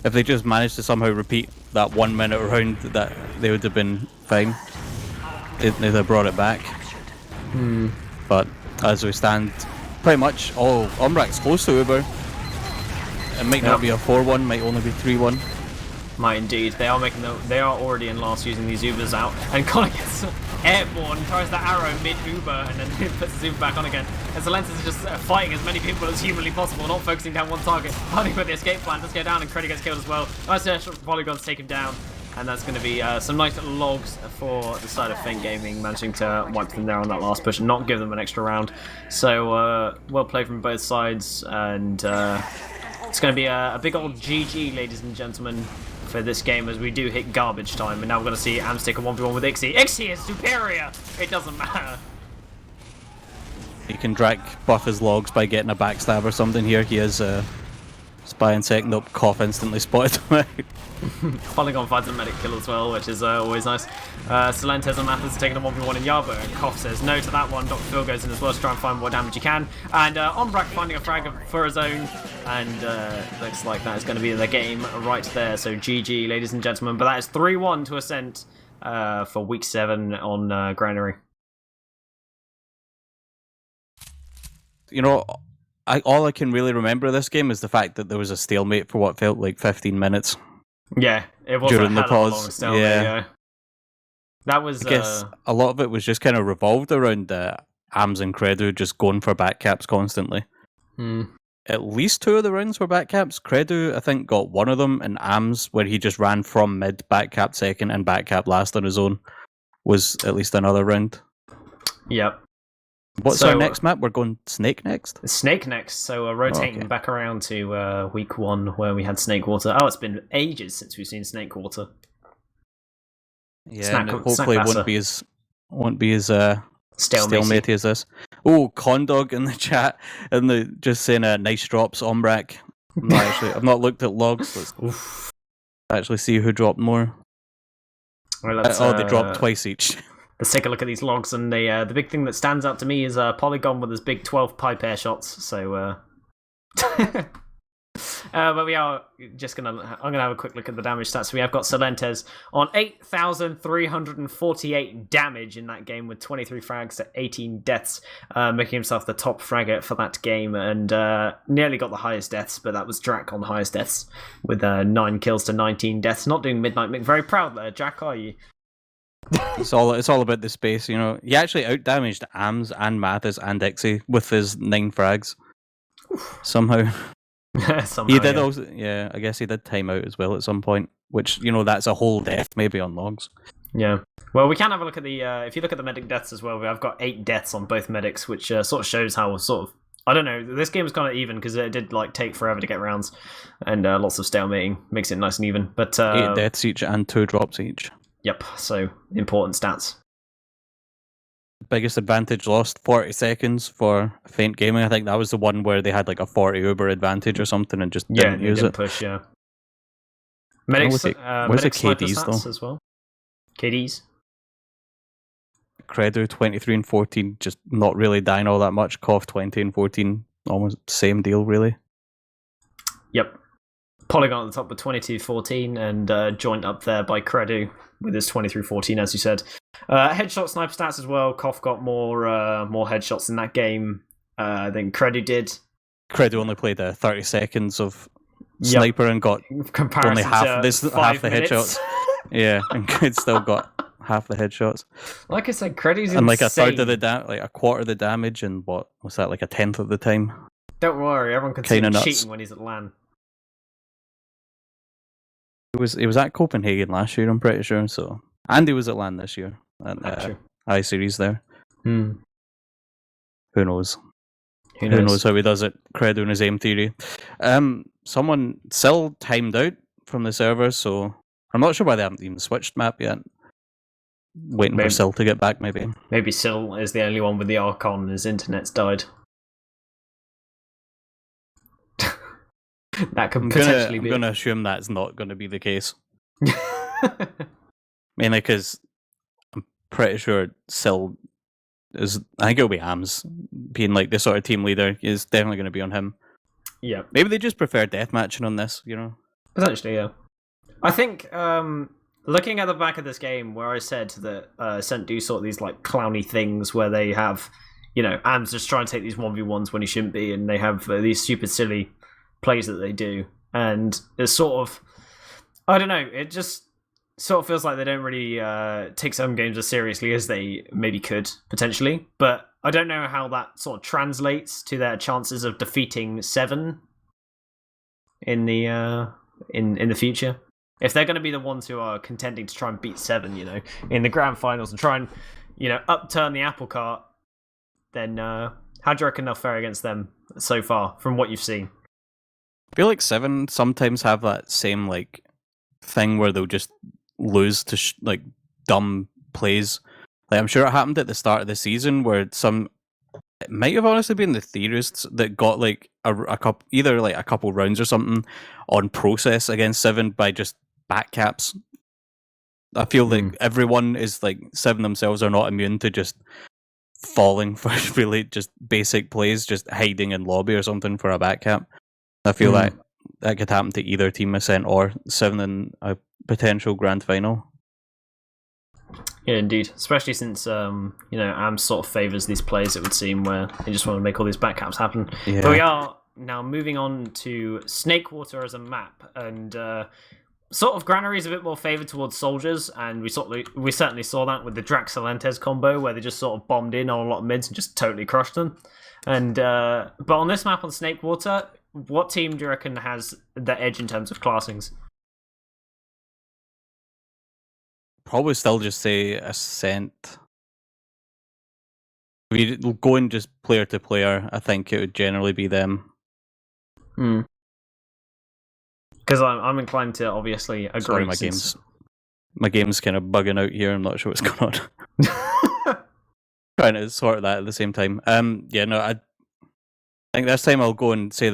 if they just managed to somehow repeat that 1 minute round, that they would have been fine. they brought it back. But as we stand, pretty much all Umbrak's close to Uber. It might not be a 4-1, might only be 3-1. Might indeed. They are already in last using these Ubers out. And Connor gets airborne, tries the arrow mid-Uber, and then puts his Uber back on again. And Solentis is just fighting as many people as humanly possible, not focusing down one target. Hunting for the escape plan, does go down, and Creddy gets killed as well. Nice polygons take him down. And that's going to be some nice logs for the side of Feint Gaming, managing to wipe them there on that last push and not give them an extra round. So, well played from both sides, and it's going to be a big old GG, ladies and gentlemen, for this game as we do hit garbage time. And now we're going to see Amstick a 1v1 with Ixie. Ixie is superior! It doesn't matter. He can drag buff his logs by getting a backstab or something here. He is spy and second up, cough instantly spotted him out. Polygon finds a medic kill as well, which is always nice. Solentes and Mathis taking a 1v1 in Yarbo, and Koff says no to that one. Dr. Phil goes in as well to try and find more damage he can. And Ombrak finding a frag for his own, and looks like that is going to be the game right there. So GG, ladies and gentlemen. But that is 3-1 to Ascent for week 7 on Granary. You know, all I can really remember of this game is the fact that there was a stalemate for what felt like 15 minutes. Yeah, it was during a the hell of a pause. long stalemate, yeah. That was. I guess a lot of it was just kind of revolved around Ams and Credu just going for back caps constantly. At least 2 of the rounds were back caps. Credu, I think, got one of them, and Ams, where he just ran from mid, back cap second, and back cap last on his own, was at least another round. Yep. What's our next map? We're going Snake next? Snake next, so rotating back around to week 1 where we had Snake Water. Oh, it's been ages since we've seen Snake Water. Yeah, and hopefully it won't be as stalemate as this. Oh, Condog in the chat, and just saying nice drops, Ombrak. I've not looked at logs. Let's actually see who dropped more. Well, they dropped twice each. Let's take a look at these logs, and the big thing that stands out to me is Polygon with his big 12 pipe air shots. So, but we are just I'm gonna have a quick look at the damage stats. We have got Solentes on 8,348 damage in that game with 23 frags to 18 deaths, making himself the top fragger for that game, and nearly got the highest deaths, but that was Drac on highest deaths with 9 kills to 19 deaths. Not doing Midnight Mick very proud there, Jack, are you? It's all about the space, you know. He actually outdamaged Ams and Mathis and Dixie with his 9 frags. Somehow. He did also, yeah, I guess he did time out as well at some point, which, you know, that's a whole death maybe on logs. Yeah. Well, we can have a look at the, if you look at the medic deaths as well, I've got 8 deaths on both medics, which sort of shows how I don't know, this game was kind of even because it did take forever to get rounds, and lots of stalemating makes it nice and even. But 8 deaths each and 2 drops each. Yep, so important stats. Biggest advantage lost, 40 seconds for Feint Gaming. I think that was the one where they had like a 40 Uber advantage or something and just didn't use it. Push, yeah. Medics, where's the KDs though? As well? KDs? Credu 23 and 14, just not really dying all that much. Cough 20 and 14, almost same deal really. Yep. Polygon at the top with 22-14, and joint up there by Credu with his 23-14, as you said. Headshot sniper stats as well. Koff got more headshots in that game than Credu did. Credu only played 30 seconds of sniper and got only half the headshots. Yeah, and Cred still got half the headshots. Like I said, Credu's and insane. Like a third of the like a quarter of the damage, and what was that, like a 10th of the time? Don't worry, everyone can see him cheating when he's at LAN. He was at Copenhagen last year, I'm pretty sure. So, and he was at LAN this year at I-Series there. Who knows? Who knows how he does it? Credu in his aim theory. Someone still timed out from the server, so I'm not sure why they haven't even switched map yet. Waiting for Sil to get back, maybe. Maybe Sil is the only one with the Archon and his internet's died. That could potentially be. I'm going to assume that's not going to be the case. Mainly because I'm pretty sure Sil is. I think it'll be Ams being like the sort of team leader. Is definitely going to be on him. Yeah. Maybe they just prefer deathmatching on this, you know? Potentially, yeah. I think Looking at the back of this game, where I said that Ascent do sort of these like clowny things where they have, Am's just trying to take these 1v1s when he shouldn't be, and they have these stupid, silly plays that they do, and it's sort of, I don't know, it just sort of feels like they don't really take some games as seriously as they maybe could potentially, but I don't know how that sort of translates to their chances of defeating 7 in the in the future. If they're going to be the ones who are contending to try and beat 7, in the grand finals and try and, upturn the apple cart, then how do you reckon they'll fare against them so far from what you've seen? I feel like 7 sometimes have that same like thing where they'll just lose to like dumb plays. Like I'm sure it happened at the start of the season where it might have honestly been the theorists that got like a couple, either like a couple rounds or something on process against 7 by just back caps. I feel like everyone is like 7 themselves are not immune to just falling for really just basic plays, just hiding in lobby or something for a back cap. I feel like that could happen to either team Ascent or 7 in a potential grand final. Yeah, indeed. Especially since, Am sort of favours these plays, it would seem, where they just want to make all these backcaps happen. Yeah. But we are now moving on to Snakewater as a map, and sort of Granary is a bit more favoured towards soldiers, and we certainly saw that with the Drax Celentes combo, where they just sort of bombed in on a lot of mids and just totally crushed them. And but on this map on Snakewater, what team do you reckon has the edge in terms of classings? Probably still just say Ascent. If you go in just player to player, I think it would generally be them. Because I'm inclined to obviously agree. Sorry, my game's kind of bugging out here. I'm not sure what's going on. Trying to sort that at the same time. I think this time I'll go and say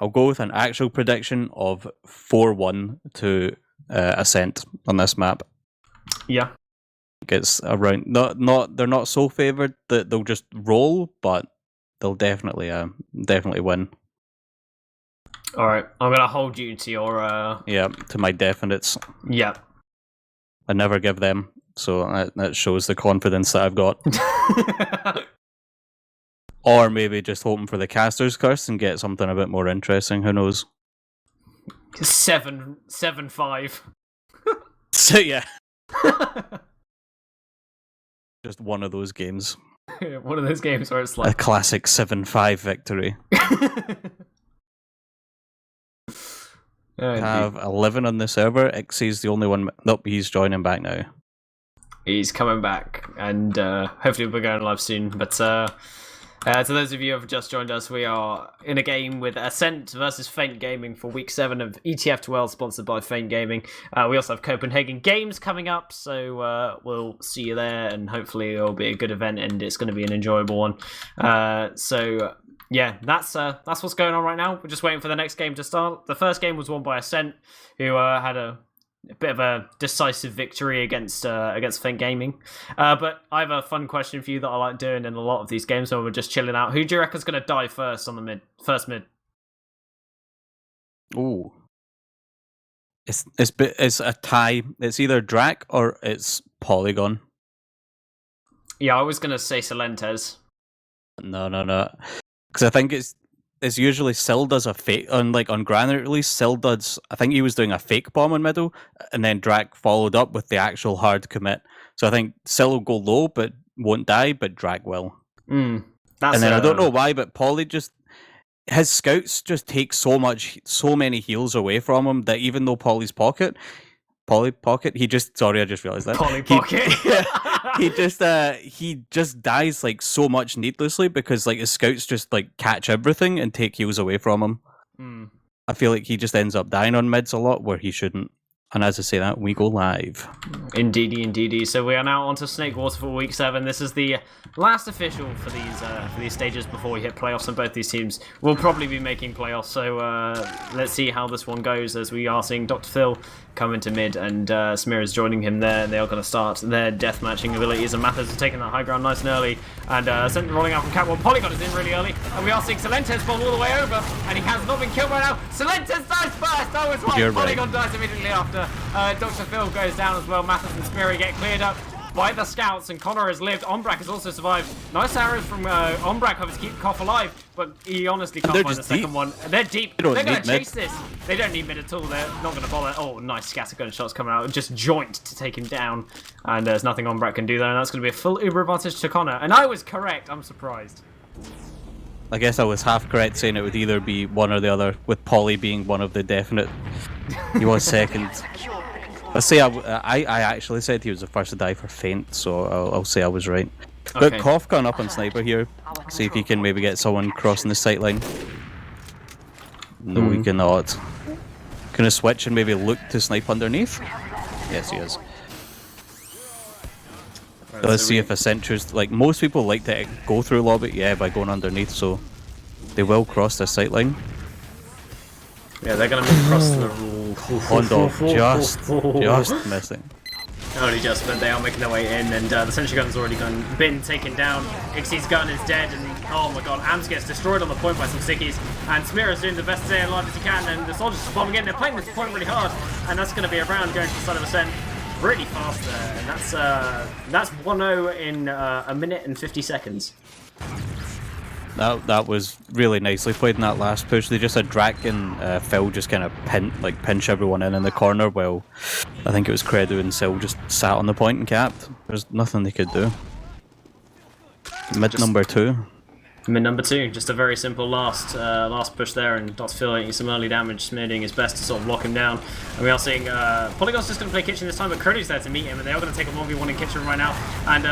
I'll go with an actual prediction of 4-1 to Ascent on this map. Yeah, it's around. They're not so favoured that they'll just roll, but they'll definitely win. All right, I'm gonna hold you to your to my definites. Yeah, I never give them, so that shows the confidence that I've got. Or maybe just hoping for the caster's curse and get something a bit more interesting. Who knows? 7-5. So yeah. Just one of those games. One of those games where it's like a classic 7-5 victory. Have 11 on the server. Ixie's the only one. Nope, he's joining back now. He's coming back, and hopefully we'll be going live soon. But to those of you who have just joined us, we are in a game with Ascent versus Feint Gaming for Week 7 of ETF2L, sponsored by Feint Gaming. We also have Copenhagen Games coming up, so we'll see you there, and hopefully it'll be a good event, and it's going to be an enjoyable one. Yeah, that's what's going on right now. We're just waiting for the next game to start. The first game was won by Ascent, who had a bit of a decisive victory against Feint Gaming. But I have a fun question for you that I like doing in a lot of these games when we're just chilling out. Who do you reckon's going to die first on the first mid? Ooh. It's a tie. It's either Drac or it's Polygon. Yeah, I was going to say Celentes. No. Because I think it's usually Syl does a fake on Granary at least. Syl does. I think he was doing a fake bomb in middle, and then Drac followed up with the actual hard commit. So I think Syl will go low but won't die, but Drac will. And then I don't know why, but Poly his scouts just take so many heals away from him that even though Poly pocket, I just realized that. Poly pocket. He just dies like so much needlessly because like his scouts just like catch everything and take heals away from him. I feel like he just ends up dying on mids a lot where he shouldn't. And as I say that, we go live. Indeedy. So we are now on to Snakewater for Week 7. This is the last official for these stages before we hit playoffs, and both these teams will probably be making playoffs. So let's see how this one goes, as we are seeing Dr. Phil come into mid, and Smear is joining him there. They are going to start their deathmatching abilities, and Mathers are taking that high ground nice and early, and Ascent rolling out from Catwalk. Polygon is in really early, and we are seeing Celentes bomb all the way over, and he has not been killed by now. Celentes dies first! I was right. Polygon dies immediately after. after Dr. Phil goes down as well. Mathis and Smeary get cleared up by the scouts, and Connor has lived. Ombrak has also survived. Nice arrows from Ombrak, hoping to keep Koff alive, but he honestly can't find the second one. They're deep. They're going to chase this. They don't need mid at all. They're not going to bother. Oh, nice scattergun shots coming out. Just joint to take him down, and there's nothing Ombrak can do there, and that's going to be a full Uber advantage to Connor. And I was correct. I'm surprised. I guess I was half correct saying it would either be one or the other, with Polly being one of the definite. He was second. Let's say I actually said he was the first to die for Feint, so I'll say I was right. But Okay. Koff going up on Sniper here. See if he can maybe get someone crossing the sight line. No, he cannot. Can he switch and maybe look to snipe underneath? Yes, he is. Right, Let's so see if Ascent like most people like to go through lobby, yeah, by going underneath, so they will cross the sight line. Yeah, they're going to move across the rule. Hondo just missing. Only just, but they are making their way in, and the sentry gun's already been taken down. Ixie's gun is dead, and oh my god, Ams gets destroyed on the point by some stickies, and Smear's doing the best to stay alive as he can, and the soldiers are bombing in. They're playing this point really hard, and that's going to be a round going to the side of Ascent really fast there, and that's 1-0 in a minute and 50 seconds. That was really nicely played in that last push. They just had Drac and Phil just kind of pinch everyone in the corner, while I think it was Credo and Sil just sat on the point and capped. There's nothing they could do. Mid number 2. Mid number 2, just a very simple last push there, and Dr. Phil getting some early damage, Smear doing his best to sort of lock him down. And we are seeing Polygon's just going to play Kitchen this time, but Credo's there to meet him, and they are going to take a 1v1 in Kitchen right now. And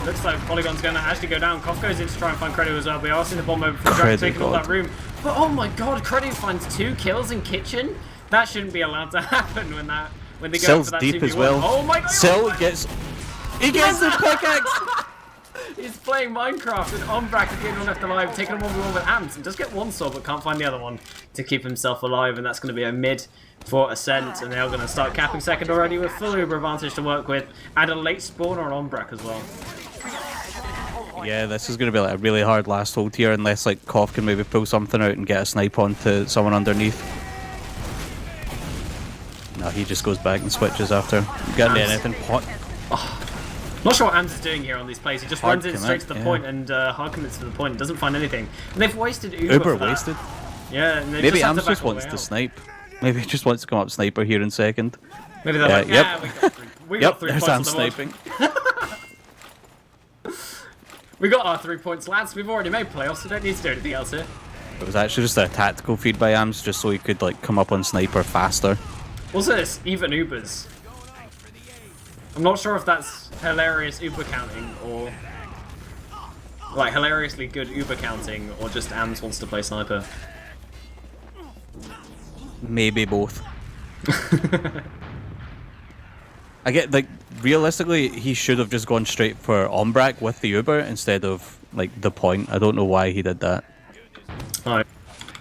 looks like Polygon's going to actually go down. Koff goes in to try and find Credo as well. We are seeing the bomb over from Drac taking all that room. But oh my god, Credo finds 2 kills in Kitchen? That shouldn't be allowed to happen when they go Sil's for that deep 2v1. as well. Oh my god! Sil gets the pickaxe! He's playing Minecraft and Ombrak is the only one left alive, taking a 1v1 with Ants, and does get one sword but can't find the other one to keep himself alive, and that's going to be a mid for Ascent, and they are going to start capping second already with full Uber advantage to work with, and a late spawner on Ombrak as well. Yeah, this is going to be like a really hard last hold here, unless like Koff can maybe pull something out and get a snipe onto someone underneath. No, he just goes back and switches after. Got anything pot. Not sure what Ams is doing here on these plays. He just runs in straight to the point and hard commits to the point. Doesn't find anything. And they've wasted Uber for that. wasted. Yeah, and they Maybe just have Ams to back just all the wants way to out. snipe. Maybe he just wants to come up sniper here in second. Maybe they're like, yep. we got 3 there's points Ams on the board. sniping. We got our 3 points, lads. We've already made playoffs. We don't need to do anything else here. It was actually just a tactical feed by Ams, just so he could like come up on sniper faster. Also, it's even Ubers. I'm not sure if that's hilarious Uber counting or like hilariously good Uber counting, or just Ams wants to play sniper. Maybe both. I get like realistically, he should have just gone straight for Ombrak with the Uber instead of like the point. I don't know why he did that. Alright.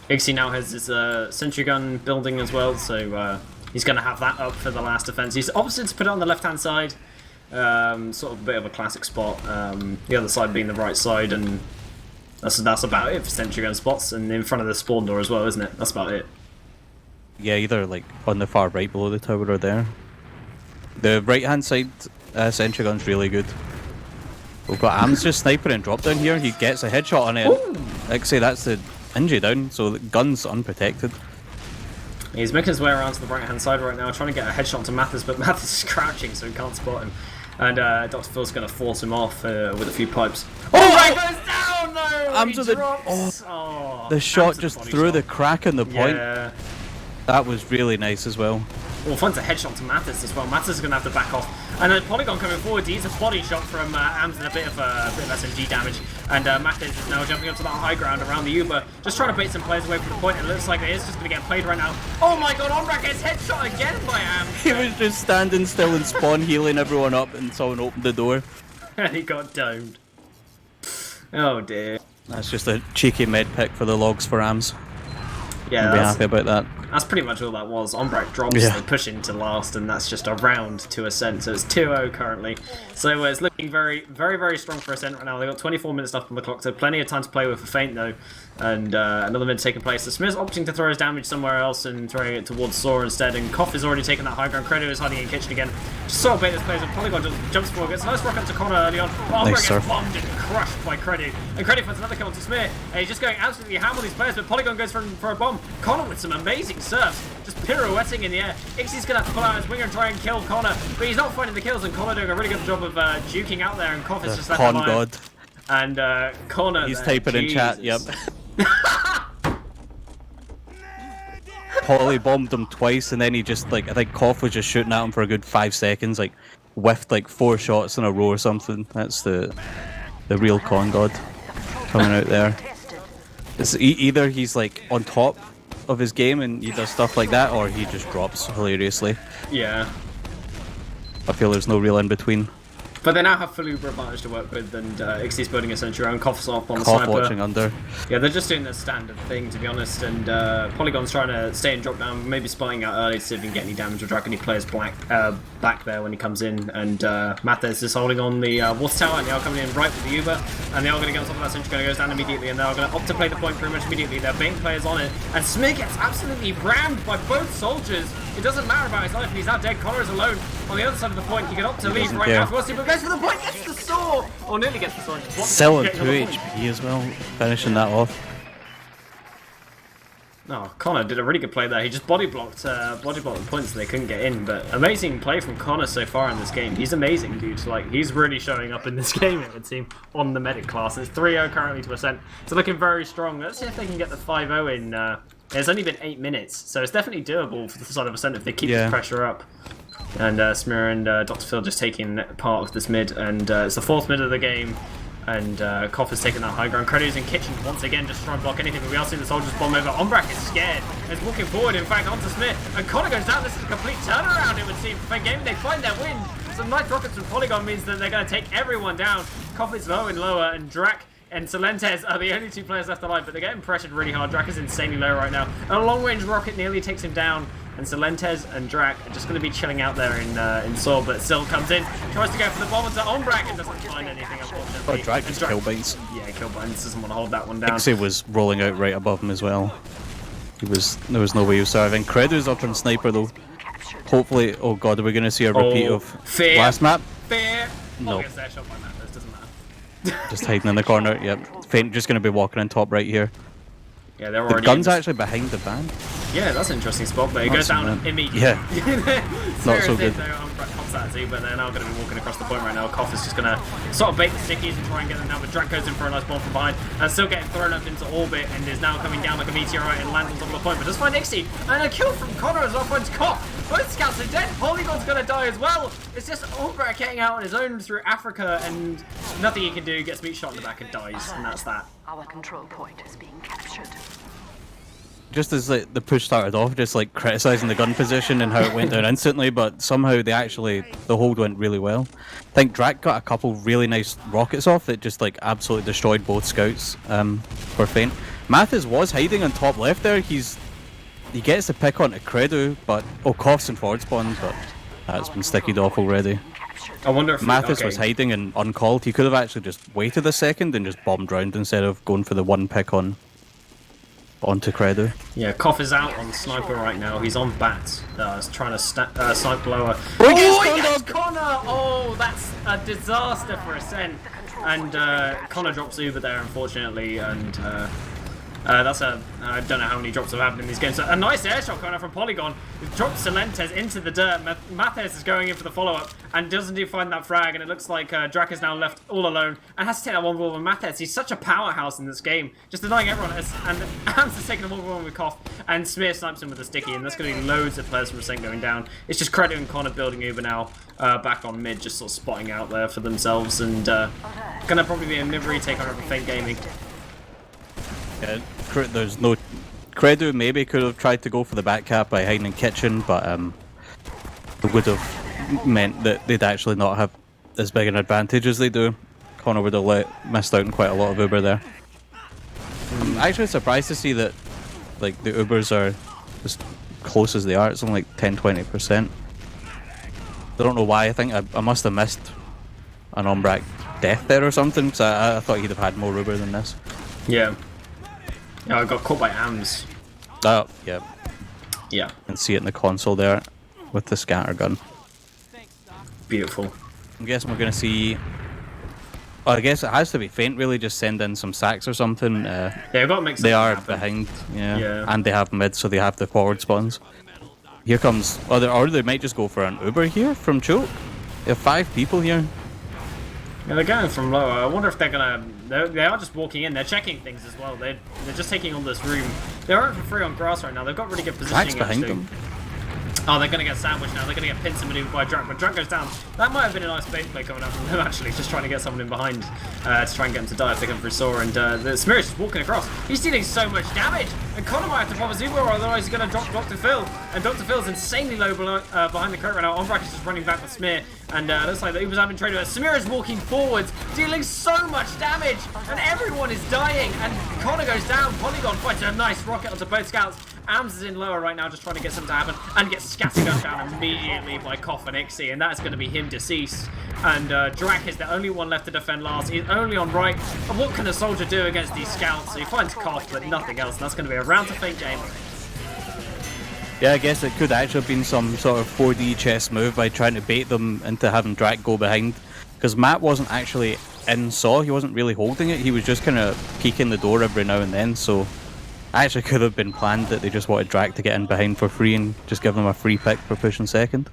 Ixie now has his sentry gun building as well, so he's going to have that up for the last defense. He's opted to put it on the left-hand side, sort of a bit of a classic spot. The other side being the right side, and that's about it for sentry gun spots. And in front of the spawn door as well, isn't it? That's about it. Yeah, either like on the far right below the tower or there. The right-hand side sentry gun's really good. We've got Ams just sniping and drop down here. He gets a headshot on it. Like I say, that's the injury down, so the gun's unprotected. He's making his way around to the right-hand side right now, trying to get a headshot to Mathis, but Mathis is crouching, so he can't spot him. And Dr. Phil's going to force him off with a few pipes. Oh, he goes down, though! He drops! The shot just through the crack in the point. Yeah. That was really nice as well. Well, finds a headshot to Mathis as well. Mathis is going to have to back off. And then Polygon coming forward, he's a body shot from Ams and a bit of SMG damage. And Mathis is now jumping onto that high ground around the Uber, just trying to bait some players away from the point. It looks like it is just going to get played right now. Oh my god, Ombrak gets headshot again by Ams. He was just standing still and spawn healing everyone up, and someone opened the door. And he got domed. Oh dear. That's just a cheeky med pick for the logs for Ams. Yeah, I'll be happy about that. That's pretty much all that was. Ombrak drops, they push into last, and that's just a round to Ascent. So it's 2-0 currently. So it's looking very, very, very strong for Ascent right now. They've got 24 minutes left on the clock, so plenty of time to play with for Feint though. And another mid taking place. So Smith's opting to throw his damage somewhere else and throwing it towards Saw instead. And Koff is already taking that high ground. Credo is hiding in kitchen again. Just sort of bait this plays. And Polygon just jumps forward, gets a nice rock up to Connor early on. But Ombrak gets bombed and crushed by Credo. And Credo finds another kill onto Smith. And he's just going absolutely ham on these players. But Polygon goes for a bomb. Connor with some amazing serves, just pirouetting in the air. Ixie's gonna have to pull out his winger and try and kill Connor, but he's not finding the kills. And Connor doing a really good job of juking out there. And Koff is just left alive. God. And Connor, he's typing in chat. Yep. Poly bombed him twice, and then he just I think Koff was just shooting at him for a good 5 seconds, whiffed 4 shots in a row or something. That's the real con god coming out there. It's either he's on top of his game and he does stuff like that, or he just drops hilariously. Yeah. I feel there's no real in between. But they now have full Uber advantage to work with, and Ixie's building a sentry around, Koff's off on the sniper. Watching under. Yeah, they're just doing the standard thing, to be honest, and Polygon's trying to stay and drop down, maybe spying out early to see if he can get any damage or drag any players back there when he comes in, and Mathes is holding on the water tower, and they are coming in right with the Uber, and they are going to get on top of that sentry, goes down immediately, and they are going to opt to play the point pretty much immediately. They're baiting players on it, and Smith gets absolutely rammed by both soldiers. It doesn't matter about his life, and he's now dead. Connor is alone on the other side of the point. He can opt to leave right now. But goes for the point, gets the saw, or nearly gets the saw. Still at 2 HP as well, finishing that off. No, Connor did a really good play there. He just body blocked the points so they couldn't get in. But amazing play from Connor so far in this game. He's amazing, dude. He's really showing up in this game, it would seem, on the medic class. It's 3-0 currently to Ascent. So looking very strong. Let's see if they can get the 5-0 in. It's only been 8 minutes, so it's definitely doable for the side of Ascent if they keep the pressure up. And Smear and Dr. Phil just taking part of this mid, and it's the 4th mid of the game. And Koff has taken that high ground. Credo's in kitchen once again, just trying to block anything, but we are seeing the soldiers bomb over. Ombrak is scared. He's walking forward, in fact, onto Smith. And Connor goes down. This is a complete turnaround, it would seem. For game, they find their win. Some nice rockets from Polygon means that they're going to take everyone down. Koff is low and lower, and Drac and Solentes are the only 2 players left alive, but they're getting pressured really hard. Drac is insanely low right now. And a long-range rocket nearly takes him down, and Solentes and Drac are just going to be chilling out there in Saw, but still comes in, tries to go for the bomb onto Ombrak and doesn't find anything, unfortunately. Oh, Drac just kill bites. Yeah, kill bites, doesn't want to hold that one down. Ixie was rolling out right above him as well. There was no way he was surviving. Credo's up on sniper though. Hopefully, oh god, are we going to see a repeat of last map? Fair. No. Oh, shot by Mathis, doesn't matter. Just hiding in the corner, yep. Feint just going to be walking on top right here. Yeah, they're already. The gun's actually behind the van. Yeah, that's an interesting spot, but it goes down immediately. Yeah. Not so good. That too, but they're now going to be walking across the point right now. Koff is just going to sort of bait the stickies and try and get them down, but Drac goes in for a nice bomb from behind and still getting thrown up into orbit and is now coming down like a meteorite and lands on top of the point, but does find Ixie and a kill from Connor as well finds Koff. Both scouts are dead. Polygon's going to die as well. It's just Ombrak getting out on his own through Africa and nothing he can do. Gets meat shot in the back and dies, and that's that. Our control point is being captured. Just as the push started off, just criticizing the gun position and how it went down instantly, but somehow the hold went really well. I think Drac got a couple really nice rockets off that just absolutely destroyed both scouts for Feint. Mathes was hiding on top left there. He gets the pick onto Credo, but Koff's in forward spawn, but that's been stickied off already. I wonder if Mathes was hiding and uncalled. He could have actually just waited a second and just bombed round instead of going for the one pick onto Credo. Yeah, Koff is out on sniper right now. He's on bat. He's trying to snipe lower. Oh, he gets Connor! Oh, that's a disaster for Ascent. And Connor drops Uber there, unfortunately, and that's I don't know how many drops have happened in these games. So a nice air shot coming out from Polygon. It drops Solentes into the dirt. Mathes is going in for the follow-up and doesn't do find that frag, and it looks like Drac is now left all alone and has to take that 1v1 with Mathes. He's such a powerhouse in this game, just denying everyone. And Ams is taking a 1v1 with Koff, and Smear snipes him with a sticky, and there's going to be loads of players from Ascent going down. It's just Credo and Connor building Uber now, back on mid, just sort of spotting out there for themselves, and going to probably be a mid retake on Feint Gaming. Yeah, there's no... Credo maybe could have tried to go for the back cap by hiding in kitchen, but it would have meant that they'd actually not have as big an advantage as they do. Connor would have missed out on quite a lot of Uber there. I'm actually surprised to see that the Ubers are just close as they are. It's only like 10-20%. I don't know why. I think I must have missed an Umbrak death there or something, because I thought he'd have had more Uber than this. Yeah. Yeah, I got caught by AMS. Oh, yeah. Yeah. You can see it in the console there with the scatter gun. Beautiful. I'm guessing we're going to see... Well, I guess it has to be Feint, really, just send in some sacks or something. Yeah, we've got to make something They are happen. behind, yeah. Yeah. And they have mid, so they have the forward spawns. Here comes... Or they might just go for an Uber here from Choke. They have 5 people here. Yeah, they're going from lower. I wonder if they're gonna. They are just walking in. They're checking things as well. They're just taking on this room. They're out for free on grass right now. They've got really good positioning. Behind them. Oh, they're gonna get sandwiched now. They're gonna get pincer maneuvered by Drak, but Drak goes down. That might have been a nice bait play coming out from them actually, just trying to get someone in behind to try and get them to die if they come through Saw. And the Smirich is walking across. He's dealing so much damage, and Connor might have to pop a Zubo, or otherwise he's gonna drop Dr. Phil. And Dr. Phil's insanely low below, behind the crate right now. Umbrak is just running back with Smear, and looks like the Ubers have been traded. Smear is walking forwards, dealing so much damage, and everyone is dying. And Connor goes down. Polygon fights a nice rocket onto both scouts. Ams is in lower right now, just trying to get something to happen, and gets scattergunned down immediately by Koff and Ixie, and that's going to be him deceased. And Drak is the only one left to defend last. He's only on right. And what can a soldier do against these scouts? So he finds Koff, but nothing else, and that's going to be a round to Feint game. Yeah, I guess it could actually have been some sort of 4D chess move by trying to bait them into having Drak go behind. Because Matt wasn't actually in Saw, he wasn't really holding it, he was just kind of peeking the door every now and then, so... Actually could have been planned that they just wanted Drak to get in behind for free and just give them a free pick for pushing second.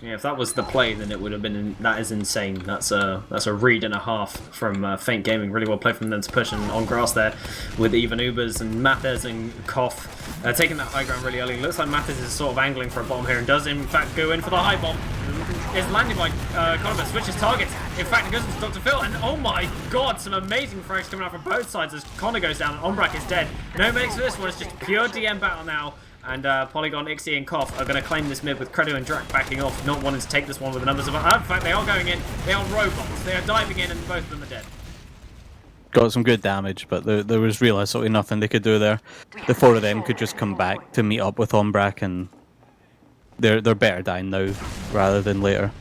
Yeah, if that was the play, then it would have been. That is insane. That's a read and a half from Feint Gaming. Really well played from them to push and on grass there, with even Ubers and Mathers and Koff taking that high ground really early. Looks like Mathers is sort of angling for a bomb here and does in fact go in for the high bomb. Is landed by Connor, switches targets. In fact, it goes into Dr. Phil, and oh my god, some amazing frags coming out from both sides as Connor goes down and Umbrak is dead. No medics for this one. It's just pure DM battle now. And Polygon, Ixie, and Koff are going to claim this mid with Credo and Drak backing off, not wanting to take this one with the numbers of... In fact, they are going in. They are robots. They are diving in, and both of them are dead. Got some good damage, but there was realistically nothing they could do there. The 4 of them could just come back to meet up with Umbrak, and they're better dying now rather than later.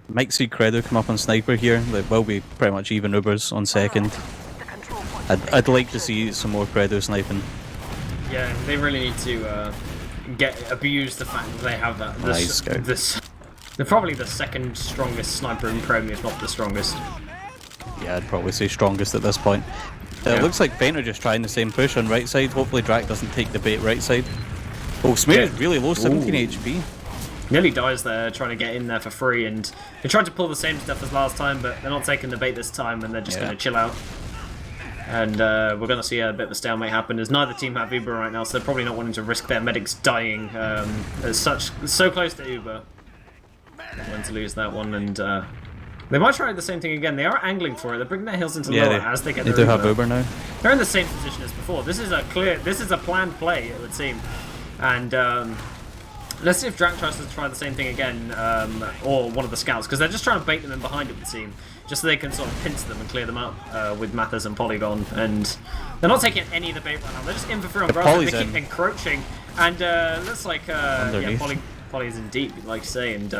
Might see Credo come up on Sniper here. They will be pretty much even Ubers on second. I'd like to see some more Credo sniping. Yeah, they really need to abuse the fact that they have that. They're probably the second strongest sniper in Prem, if not the strongest. Yeah, I'd probably say strongest at this point. It looks like Feint are just trying the same push on right side. Hopefully Drak doesn't take the bait right side. Oh, Smear is really low, 17 HP. Nearly dies there, trying to get in there for free, and they tried to pull the same stuff as last time, but they're not taking the bait this time, and they're just going to chill out. And we're going to see a bit of a stalemate happen, as neither team have Uber right now, so they're probably not wanting to risk their medics dying as such. So close to Uber. Going to lose that one, and they might try the same thing again. They are angling for it. They're bringing their heals into lower as they get their Uber. They do Uber. have Uber now. They're in the same position as before. This is a planned play, it would seem. And let's see if Drak tries to try the same thing again, or one of the scouts, because they're just trying to bait them in behind, it would seem, just so they can sort of pinch them and clear them up with Mathers and Polygon. And they're not taking any of the bait right now. They're just in for free on grass. They keep encroaching, and looks like Poly's in deep, like you say, and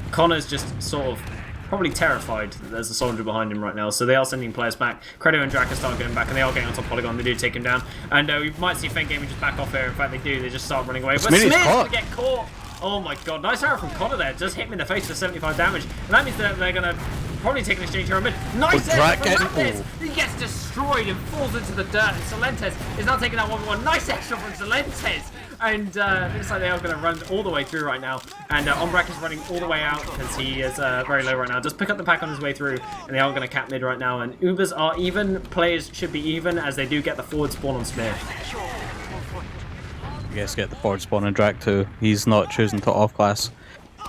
Connor's just sort of probably terrified that there's a soldier behind him right now, so they are sending players back. Credo and Drak start going back, and they are getting onto Polygon. They do take him down, and we might see Feint Gaming just back off here. In fact, they do. They just start running away. But Smith's going to get caught. Oh my god, nice arrow from Connor there. Just hit him in the face for 75 damage, and that means that they're going to probably take an exchange here on mid. Nice air from Mathis! He gets destroyed and falls into the dirt, and Solentes is now taking that 1v1. Nice extra from Solentes! And looks like they are going to run all the way through right now. And Umbrak is running all the way out because he is very low right now. Just pick up the pack on his way through, and they are going to cap mid right now. And Ubers are even. Players should be even as they do get the forward spawn on Smear. I guess get the forward spawn on Drak too. He's not choosing to off class.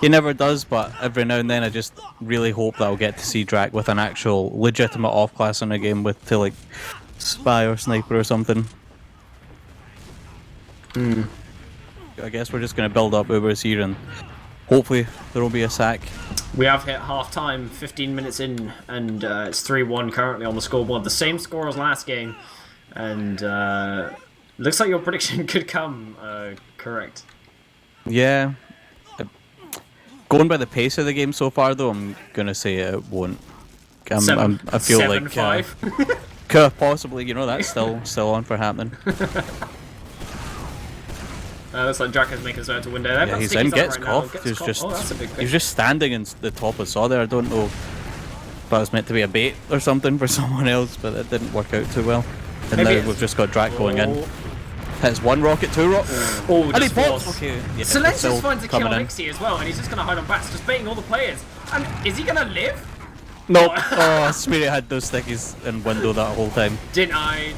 He never does, but every now and then I just really hope that I'll get to see Drak with an actual legitimate off class in a game with to like spy or sniper or something. I guess we're just going to build up Ubers here and hopefully there will be a sack. We have hit half time, 15 minutes in, and it's 3-1 currently on the scoreboard. The same score as last game, and Looks like your prediction could come correct. Yeah. Going by the pace of the game so far, though, I'm gonna say it won't. I feel 7-5. Possibly, you know, that's still on for happening. Looks like Drac is making his way out to window. Yeah, he's in, gets coughed. That's a big He was just standing in the top of saw there. I don't know if that was meant to be a bait or something for someone else, but it didn't work out too well. And Maybe now we've just got Drac going in. Hits one rocket, two rockets. Oh, and he just pops! force. Okay. Yeah, Silentis finds a kill on Ixie as well, and he's just going to hide on bats, just baiting all the players. And is he going to live? No. Oh, Spirit had those stickies in window that whole time. Denied.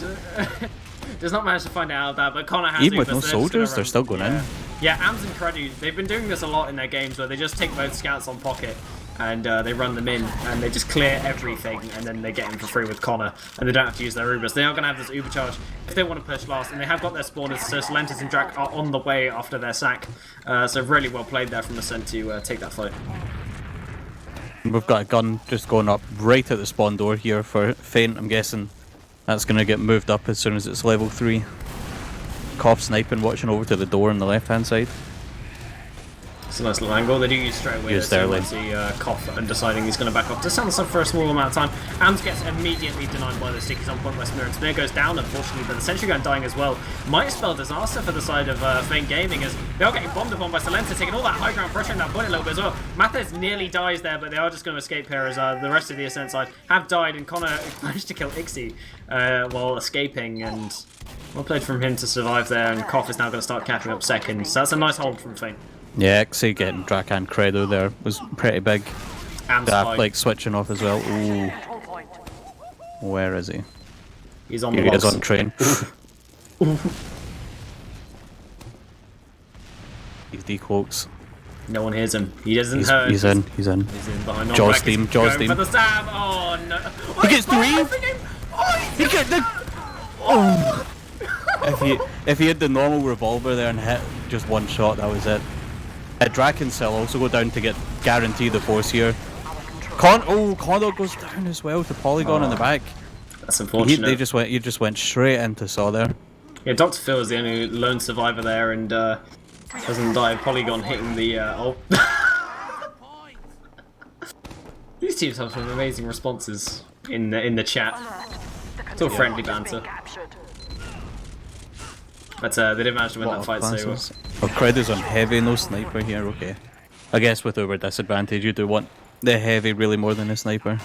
Does not manage to find out that, but Connor has Even with Uber, no so soldiers, they're still going in. Yeah, Ams and Credu, they've been doing this a lot in their games where they just take both scouts on pocket and they run them in and they just clear everything and then they get in for free with Connor and they don't have to use their Ubers. They are going to have this Uber charge if they want to push last, and they have got their spawners, so Silentis and Drac are on the way after their sack. So really well played there from Ascent to take that fight. We've got a gun just going up right at the spawn door here for Feint. I'm guessing that's going to get moved up as soon as it's level 3. Cough sniping, watching over to the door on the left hand side. It's a nice little angle. They do use straight away. So once he Cough and deciding he's going to back off to stand up for a small amount of time. Ams gets immediately denied by the stickies on point by Smear, and Smear goes down unfortunately, but the sentry gun dying as well might spell disaster for the side of Feint Gaming, as they are getting bombed upon by Silentis, taking all that high ground pressure in that point a little bit as well. Mathes nearly dies there, but they are just going to escape here as the rest of the Ascent side have died, and Connor managed to kill Ixie while escaping, and well played from him to survive there, and Cough is now going to start catching up second, so that's a nice hold from Feint. Yeah, Ixie getting Drac and Credo there was pretty big. And Daft like switching off as well. Ooh. Where is he? He's on Here the he is on train. He's decloaks. No one hears him. He doesn't hurt. He's in. He's in behind. Jaws team. Jaws team. For the stab. Oh no. He gets 3. He gets the. Oh. If he had the normal revolver there and hit just one shot, that was it. Drac and Cell also go down to get guarantee the force here. Condor goes down as well to Polygon in the back. That's unfortunate. You just went straight into Saw there. Yeah, Dr. Phil is the only lone survivor there and doesn't die. Polygon hitting the ult. These teams have some amazing responses in the chat. It's all friendly banter. But they did manage to win that fight, so... Oh, Credo's on heavy, no sniper here, okay. I guess with over disadvantage, you do want the heavy really more than a sniper.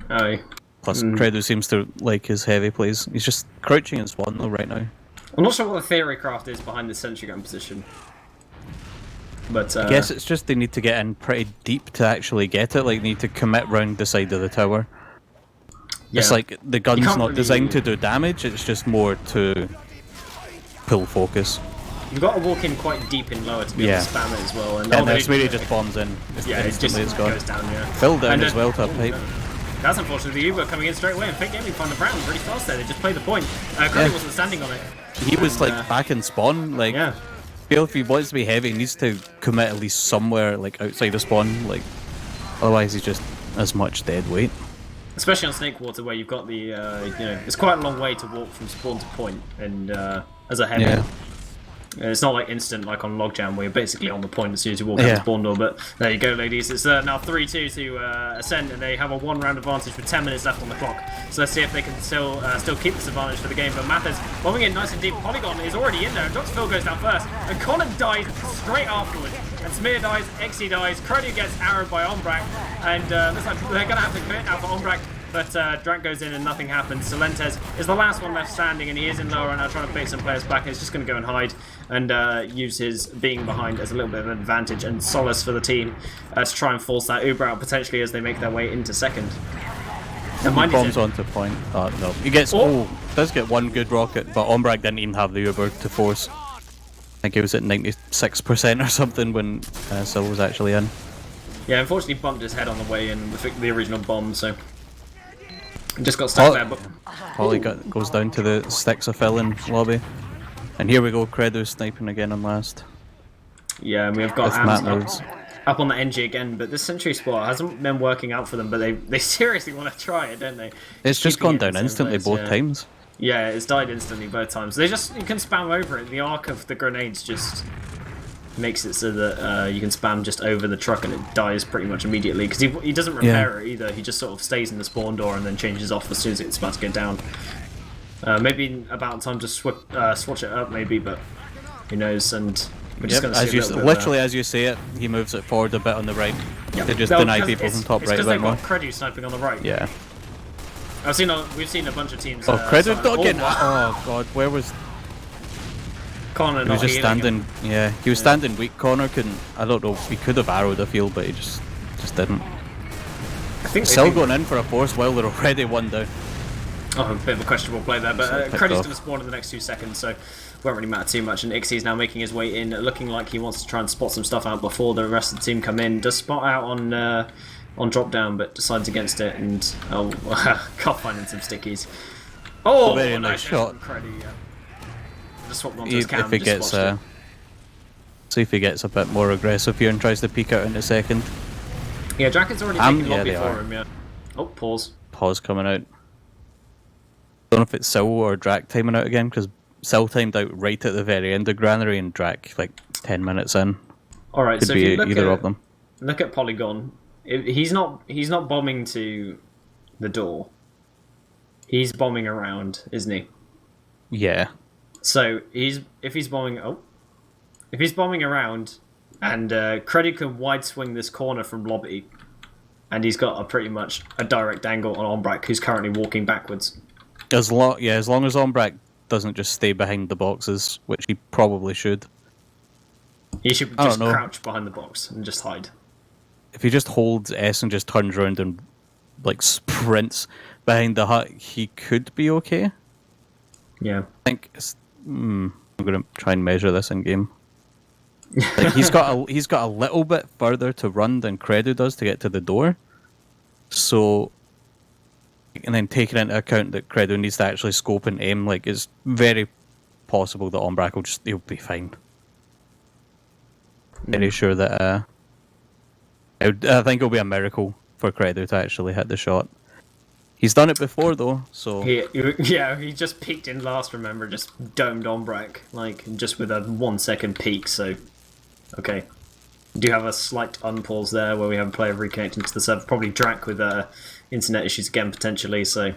Aye. Plus, Credo seems to like his heavy plays. He's just crouching and spawn though right now. I'm not sure what the theory craft is behind the sentry gun position. But I guess it's just they need to get in pretty deep to actually get it, like they need to commit round the side of the tower. Yeah. It's like the gun's not really designed to do damage, it's just more to pull focus. You've got to walk in quite deep in lower to be able to spam it as well. And that's where he just bombs in. Yeah, it just goes down, yeah. Filled down as well to a pipe. That's unfortunate. The Uber coming in straight away, and Feint Gaming find the Brown really fast there. They just played the point. Curry wasn't standing on it. He was like back in spawn, like... Yeah. If he wants to be heavy, he needs to commit at least somewhere, like outside the spawn, like... Otherwise he's just as much dead weight. Especially on Snakewater, where you've got the, you know, it's quite a long way to walk from spawn to point, and as a heavy, it's not like instant like on Logjam, where you're basically on the point as soon as you walk out the spawn door. But there you go, ladies. It's now 3-2 to Ascent, and they have a 1-round advantage with 10 minutes left on the clock. So let's see if they can still keep this advantage for the game. But Mathers bombing in nice and deep. Polygon is already in there. Dr. Phil goes down first, and Connor dies straight afterwards. And Smear dies, Exie dies, Crony gets arrowed by Ombrak, and looks like they're going to have to commit now for Ombrak, but Drac goes in and nothing happens. Silentes is the last one left standing, and he is in lower right now trying to bait some players back, and he's just going to go and hide and use his being behind as a little bit of an advantage and solace for the team to try and force that Uber out potentially as they make their way into second. And he bombs onto point. No. He gets, does get one good rocket, but Ombrak didn't even have the Uber to force. I think he was at 96% or something when Sil was actually in. Yeah, unfortunately bumped his head on the way in with the original bomb, so just got stuck there. But Holly goes down to the sticks of fill in lobby, and here we go. Credo sniping again on last. Yeah, and we've got Ams up on the NG again, but this Sentry spot hasn't been working out for them. But they seriously want to try it, don't they? It's just gone down instantly both times. Yeah, it's died instantly both times. You can spam over it. The arc of the grenades just makes it so that you can spam just over the truck and it dies pretty much immediately. Because he doesn't repair it either. He just sort of stays in the spawn door and then changes off as soon as it's about to get down. Maybe about time to swatch it up, maybe, but who knows? And we're just going to see literally as you say it, he moves it forward a bit on the right to just deny people from top right. It's because they've got Credu sniping on the right. Yeah. We've seen a bunch of teams. Credu not getting. Oh god, where was? Connor he was just healing standing. him. Yeah, he was standing weak. Connor couldn't. I don't know. He could have arrowed a field, but he just didn't. I think still going in for a force while they're already one down. Oh, a bit of a questionable play there, but Credu's going to spawn in the next 2 seconds, so it won't really matter too much. And Ixie's now making his way in, looking like he wants to try and spot some stuff out before the rest of the team come in. Does spot out on drop down, but decides against it, and can't find some stickies. Oh, very nice shot. Credu, yeah. Just swapped onto his cam, if he gets see if he gets a bit more aggressive here and tries to peek out in a second. Yeah, Draken's already taken lobby for him. Yeah. Oh, pause. Pause coming out. Don't know if it's Sil or Drac timing out again, because Sil timed out right at the very end of Granary and Drac like 10 minutes in. Alright, so if you look either of them. Look at Polygon. He's not bombing to the door. He's bombing around, isn't he? Yeah. So if he's bombing around, and Credu can wide swing this corner from lobby, and he's got pretty much a direct angle on Ombrak, who's currently walking backwards. As long as Ombrak doesn't just stay behind the boxes, which he probably should. He should just crouch behind the box and just hide. If he just holds S and just turns around and like sprints behind the hut, he could be okay. Yeah. I think I'm gonna try and measure this in game. Like he's got a little bit further to run than Credu does to get to the door. So, and then taking into account that Credu needs to actually scope and aim, like it's very possible that Ombrak he'll be fine. Very sure that I think it'll be a miracle for Credu to actually hit the shot. He's done it before though, so he just peeked in last. Remember, just domed Ombrak like just with a 1 second peek. So, okay, we do have a slight unpause there where we have a player reconnecting to the server. Probably Drac with internet issues again potentially. So,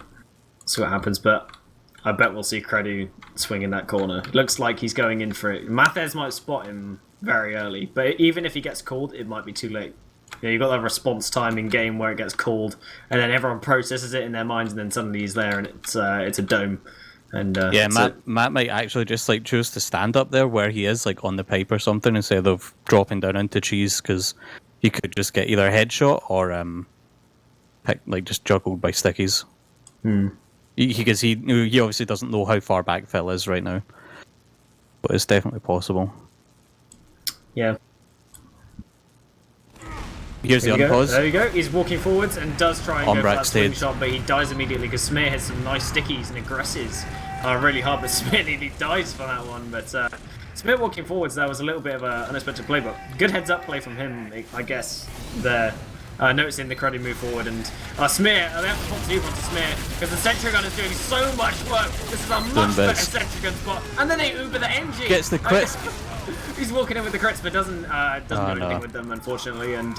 see what happens. But I bet we'll see Credu swing in that corner. Looks like he's going in for it. Mathez might spot him very early, but even if he gets called, it might be too late. Yeah, you've got that response time in game where it gets called, and then everyone processes it in their minds, and then suddenly he's there, and it's a dome. And yeah, Matt might actually just like choose to stand up there where he is, like on the pipe or something, instead of dropping down into cheese, because he could just get either a headshot or just juggled by stickies. Because he obviously doesn't know how far back Phil is right now, but it's definitely possible. Yeah. Here's the unpause. There you go. He's walking forwards and does try and go for that swing shot, but he dies immediately because Smear has some nice stickies and aggresses really hard, but Smear nearly dies for that one. But Smear walking forwards there was a little bit of an unexpected play, but good heads up play from him, I guess, there. Noticing the Credu move forward, and Smear, they have to pop to Smear because the Sentry Gun is doing so much work. This is a much better Sentry Gun spot. And then they Uber the NG. Gets the crit. He's walking in with the crits, but doesn't do anything with them, unfortunately, and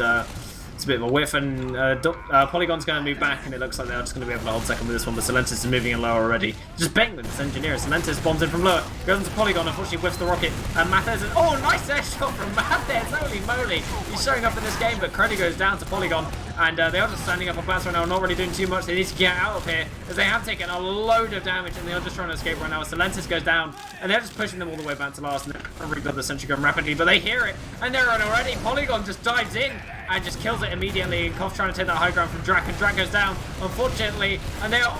it's a bit of a whiff, and Polygon's going to move back, and it looks like they're just going to be able to hold second with this one, but Silentis is moving in lower already. Just bang with this engineer. Silentis bombs in from lower, goes into Polygon, unfortunately whiffs the rocket, and Mathez, nice air shot from Mathez, holy moly! He's showing up in this game, but Credu goes down to Polygon, and they are just standing up on plants right now, not really doing too much. They need to get out of here, as they have taken a load of damage, and they are just trying to escape right now. Silentis goes down, and they're just pushing them all the way back to last, and they're trying to rebuild the Sentry Gun rapidly, but they hear it, and they're on already. Polygon just dives in, and just kills it immediately, and Koff trying to take that high ground from Drac, and Drac goes down, unfortunately, and they are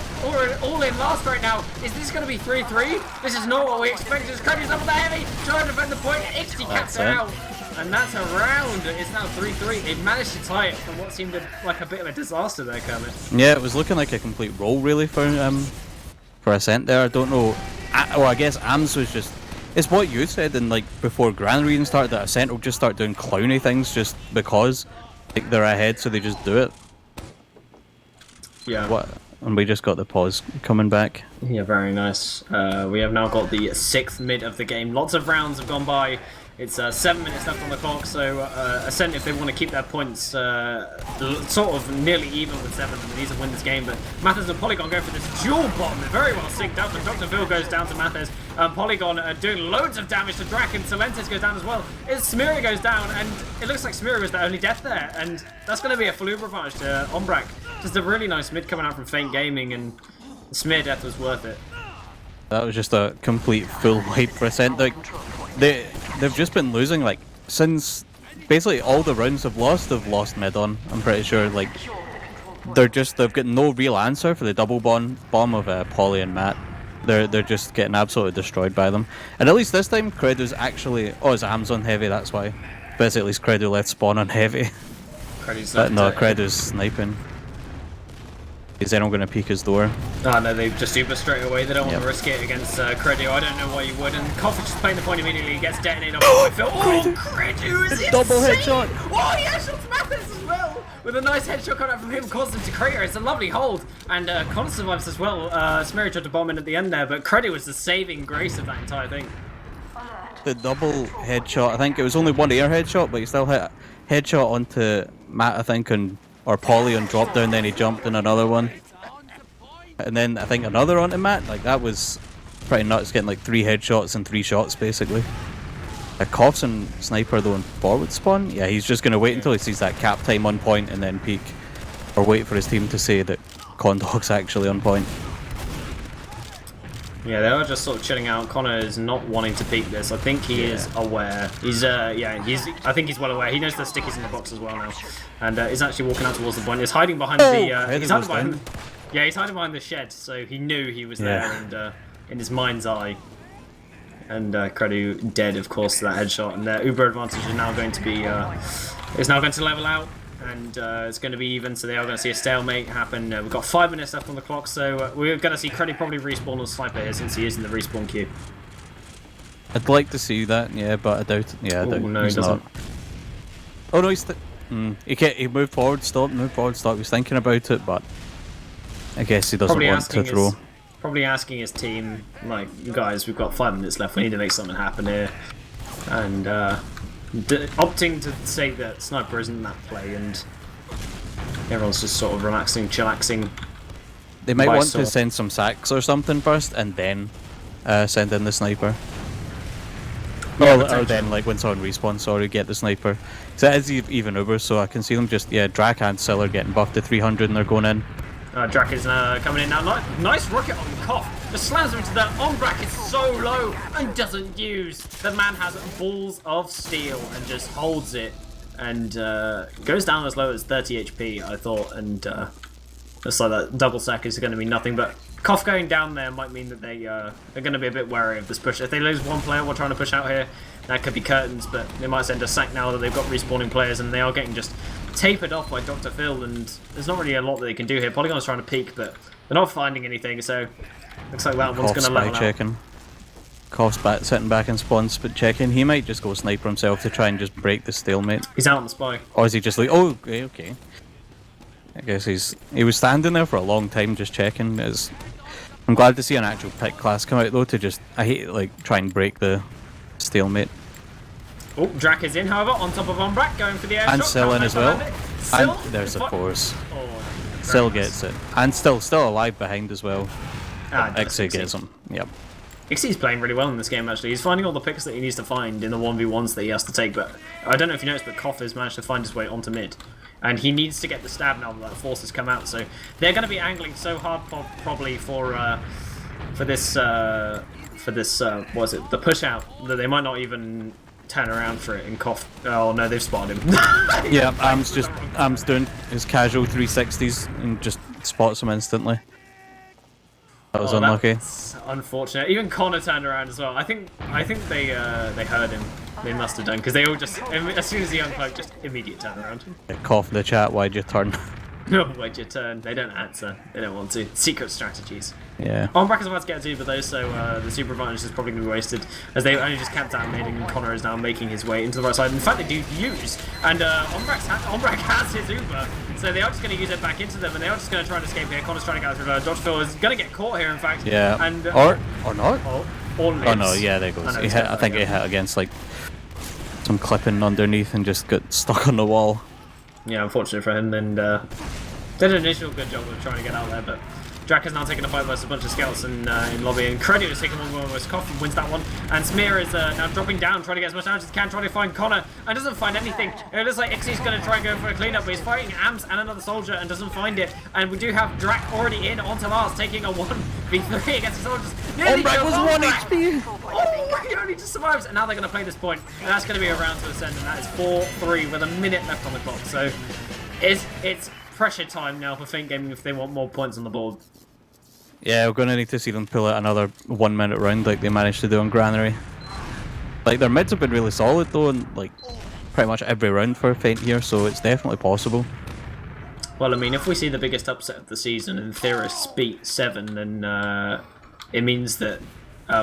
all in last right now. Is this going to be 3-3? This is not what we expected. Credu's up with the heavy, trying to defend the point, Ixty caps it out, and that's a round. It's now 3-3. They managed to tie it from what seemed like a bit of a disaster there, Kermit. Yeah, it was looking like a complete roll, really, for Ascent there. I don't know. I guess AMS was just... It's what you said in before Granary even started, that Ascent will just start doing clowny things just because they're ahead, so they just do it. Yeah. What and we just got the pause coming back. Yeah, very nice. We have now got the 6th mid of the game. Lots of rounds have gone by. It's 7 minutes left on the clock, so Ascent, if they want to keep their points sort of nearly even with 7, they need to win this game. But Mathers and Polygon go for this dual bomb. They're very well synced up, and Dr. Phil goes down to Mathers. Polygon doing loads of damage to Drac, and Silentis goes down as well. Smiri goes down, and it looks like Smiri was the only death there, and that's going to be a full advantage to Ombrak. Just a really nice mid coming out from Feint Gaming, and the Smear death was worth it. That was just a complete full wipe for Ascent. Like, they've just been losing, like, since basically all the rounds they've lost mid on, I'm pretty sure. Like, they've got no real answer for the double bomb of Polly and Matt. They're just getting absolutely destroyed by them. And at least this time, Credo's actually... Oh, his arm's on heavy, that's why. But it's at least Credo left spawn on heavy. But no, Credo's sniping. Is anyone going to peek his door? Oh no, they just super straight away. They don't want to risk it against Credo. I don't know why you would. And Koff is just playing the point immediately. He gets detonated off by Phil. Oh, Credo is insane! Double headshot! Oh, he headshots Mathis as well! With a nice headshot coming out from him, caused him to crater. It's a lovely hold. And Connor survives as well. Smeary tried to bomb in at the end there, but Credo was the saving grace of that entire thing. The double headshot, I think it was only one air headshot, but he still hit a headshot onto Matt, I think, or Polly on drop down, then he jumped in another one. And then I think another onto Matt. Like, that was pretty nuts, getting like 3 headshots and 3 shots basically. Koff's and Sniper though in forward spawn. Yeah, he's just going to wait until he sees that cap time on point and then peek. Or wait for his team to say that Condog's actually on point. Yeah, they are just sort of chilling out. Connor is not wanting to peek this. I think he is aware. He's I think he's well aware. He knows the stickies in the box as well now, and is actually walking out towards the point. He's hiding behind he's hiding behind. Yeah, he's hiding behind the shed, so he knew he was there, and in his mind's eye. And Credo dead, of course, to that headshot. And their Uber advantage is now going to be is now going to level out. And it's going to be even, so they are going to see a stalemate happen. We've got 5 minutes left on the clock, so we're going to see Credo probably respawn on Sniper here since he is in the respawn queue. I'd like to see that, yeah, but I doubt it. Yeah, I doubt no, he's he doesn't. not. Oh no, he moved forward, stop. He was thinking about it, but I guess he doesn't want to throw. Probably asking his team, like, guys, we've got 5 minutes left, we need to make something happen here. And opting to say that Sniper isn't that play, and everyone's just sort of relaxing, chillaxing. They might want to send some sacks or something first, and then send in the Sniper. Or then, like, when someone respawns, get the Sniper. So that is even Uber, so I can see them just, Drac and Siller getting buffed to 300 and they're going in. Drac is coming in now. Nice rocket on Koff. Just slams him into that. Ombrak is so low and doesn't use. The man has balls of steel and just holds it. And goes down as low as 30 HP, I thought. And looks like that double sack is going to be nothing. But Koff going down there might mean that they are going to be a bit wary of this push. If they lose one player while trying to push out here, that could be curtains. But they might send a sack now that they've got respawning players. And they are getting just tapered off by Dr. Phil, and there's not really a lot that they can do here. Polygon's trying to peek, but they're not finding anything, so looks like that one's going to level out. Koff's sitting back in spawns, but checking. He might just go Sniper himself to try and just break the stalemate. He's out on the spy. Or is he just like, oh, okay. I guess he was standing there for a long time just checking. I'm glad to see an actual pick class come out though to just, I hate like try and break the stalemate. Oh, Drac is in, however, on top of Ombrak, going for the air and shot. Sill in as well. Sill? And there's the force. Oh, Sill gets it. And still alive behind as well. Ixie gets him. Yep. Ixie's playing really well in this game, actually. He's finding all the picks that he needs to find in the 1v1s that he has to take, but I don't know if you noticed, but Koff has managed to find his way onto mid. And he needs to get the stab now that force has come out, so they're going to be angling so hard probably for this, what is it, the push out, that they might not even turn around for it and Koff. Oh no, they've spotted him. Yeah, Am's doing his casual 360s and just spots him instantly. That was unlucky. That's unfortunate. Even Connor turned around as well. I think they heard him. They must have done, because they all just, as soon as he uncloaked, just immediate turnaround. Koff in the chat, why'd you turn? No, wait your turn. They don't answer. They don't want to. Secret strategies. Yeah. Ombrak is about to get a super though, so the super advantage is probably going to be wasted, as they only just capped out mating, and Connor is now making his way into the right side. In fact, they do use, and Ombrak has his Uber, so they are just going to use it back into them, and they are just going to try and escape here. Connor's trying to get through. Dodge Phil is going to get caught here, in fact. Yeah. And, or not. Or lives. Oh no, yeah, there goes. I think he hit against like some clipping underneath and just got stuck on the wall. Yeah, unfortunate for him, and did an initial good job of trying to get out there, but Drac has now taken a fight versus a bunch of scouts in lobby, and Credio is taking one with Koff and wins that one. And Smear is now dropping down, trying to get as much damage as he can, trying to find Connor, and doesn't find anything. It looks like Ixie's going to try and go for a cleanup, but he's fighting Ams and another soldier and doesn't find it. And we do have Drac already in onto Lars, taking a 1v3 against the soldiers. Ombrak was 1 HP! Oh, he only just survives, and now they're going to play this point, and that's going to be a round to Ascend, and that is 4-3 with a minute left on the clock. So it's pressure time now for Faint Gaming if they want more points on the board. Yeah, we're gonna need to see them pull out another 1 minute round like they managed to do on Granary. Like their mids have been really solid though, and like pretty much every round for Faint here, so it's definitely possible. Well, I mean, if we see the biggest upset of the season and Theorists beat 7, then it means that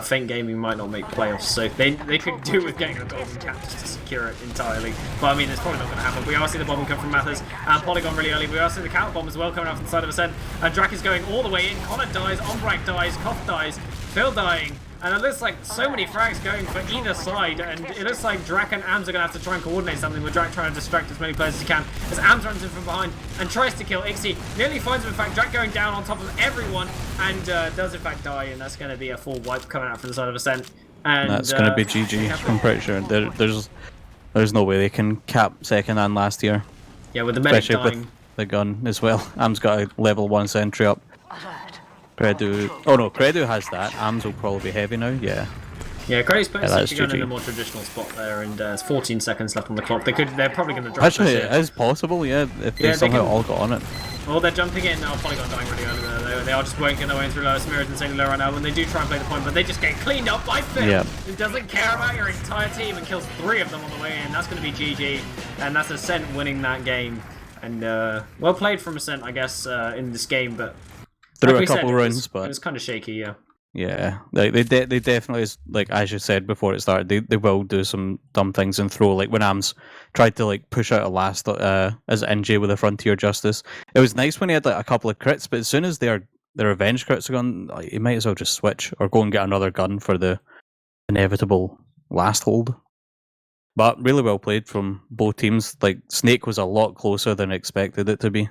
Faint Gaming might not make playoffs, so they could do with getting a golden cap just to secure it entirely. But I mean, it's probably not going to happen. We are seeing the bombing come from Mathers and Polygon really early. We are seeing the counter bomb as well coming out from the side of Ascent. And Drac is going all the way in. Connor dies, Ombrak dies, Koff dies, Phil dying. And it looks like so many frags going for either side, and it looks like Drac and Ams are going to have to try and coordinate something, with Drac trying to distract as many players as he can, as Ams runs in from behind and tries to kill Ixie. Nearly finds him, in fact, Drac going down on top of everyone, and does in fact die, and that's going to be a full wipe coming out from the side of Ascent. And that's going to be GG, I'm pretty sure. There's no way they can cap second and last here. Yeah, with the medic especially dying. With the gun as well. Am's got a level 1 sentry up. Alert. Credo. Oh no, Credo has that. Ams will probably be heavy now, yeah. Yeah, Credo's putting that's gun in GG. a more traditional spot there, and there's 14 seconds left on the clock. They're probably going to drop Actually, this it here. is possible, yeah, if they Yeah, they somehow can- all got on it. Well, they're jumping in now. Polygon dying really early there. They are just working their way through low. Smear is insanely low right now. When they do try and play the point, but they just get cleaned up by Phil, Yeah. who doesn't care about your entire team and kills 3 of them on the way in. That's going to be GG, and that's Ascent winning that game. And well played from Ascent, I guess, in this game. But Through like a we said, couple it rounds, was, but it was kind of shaky. Yeah. yeah, like they definitely, like as you said before it started, they will do some dumb things and throw, like when Ams tried to like push out a last as NJ with a Frontier Justice. It was nice when he had like a couple of crits, but as soon as their revenge crits are gone, like, you might as well just switch or go and get another gun for the inevitable last hold. But really well played from both teams. Like Snake was a lot closer than I expected it to be.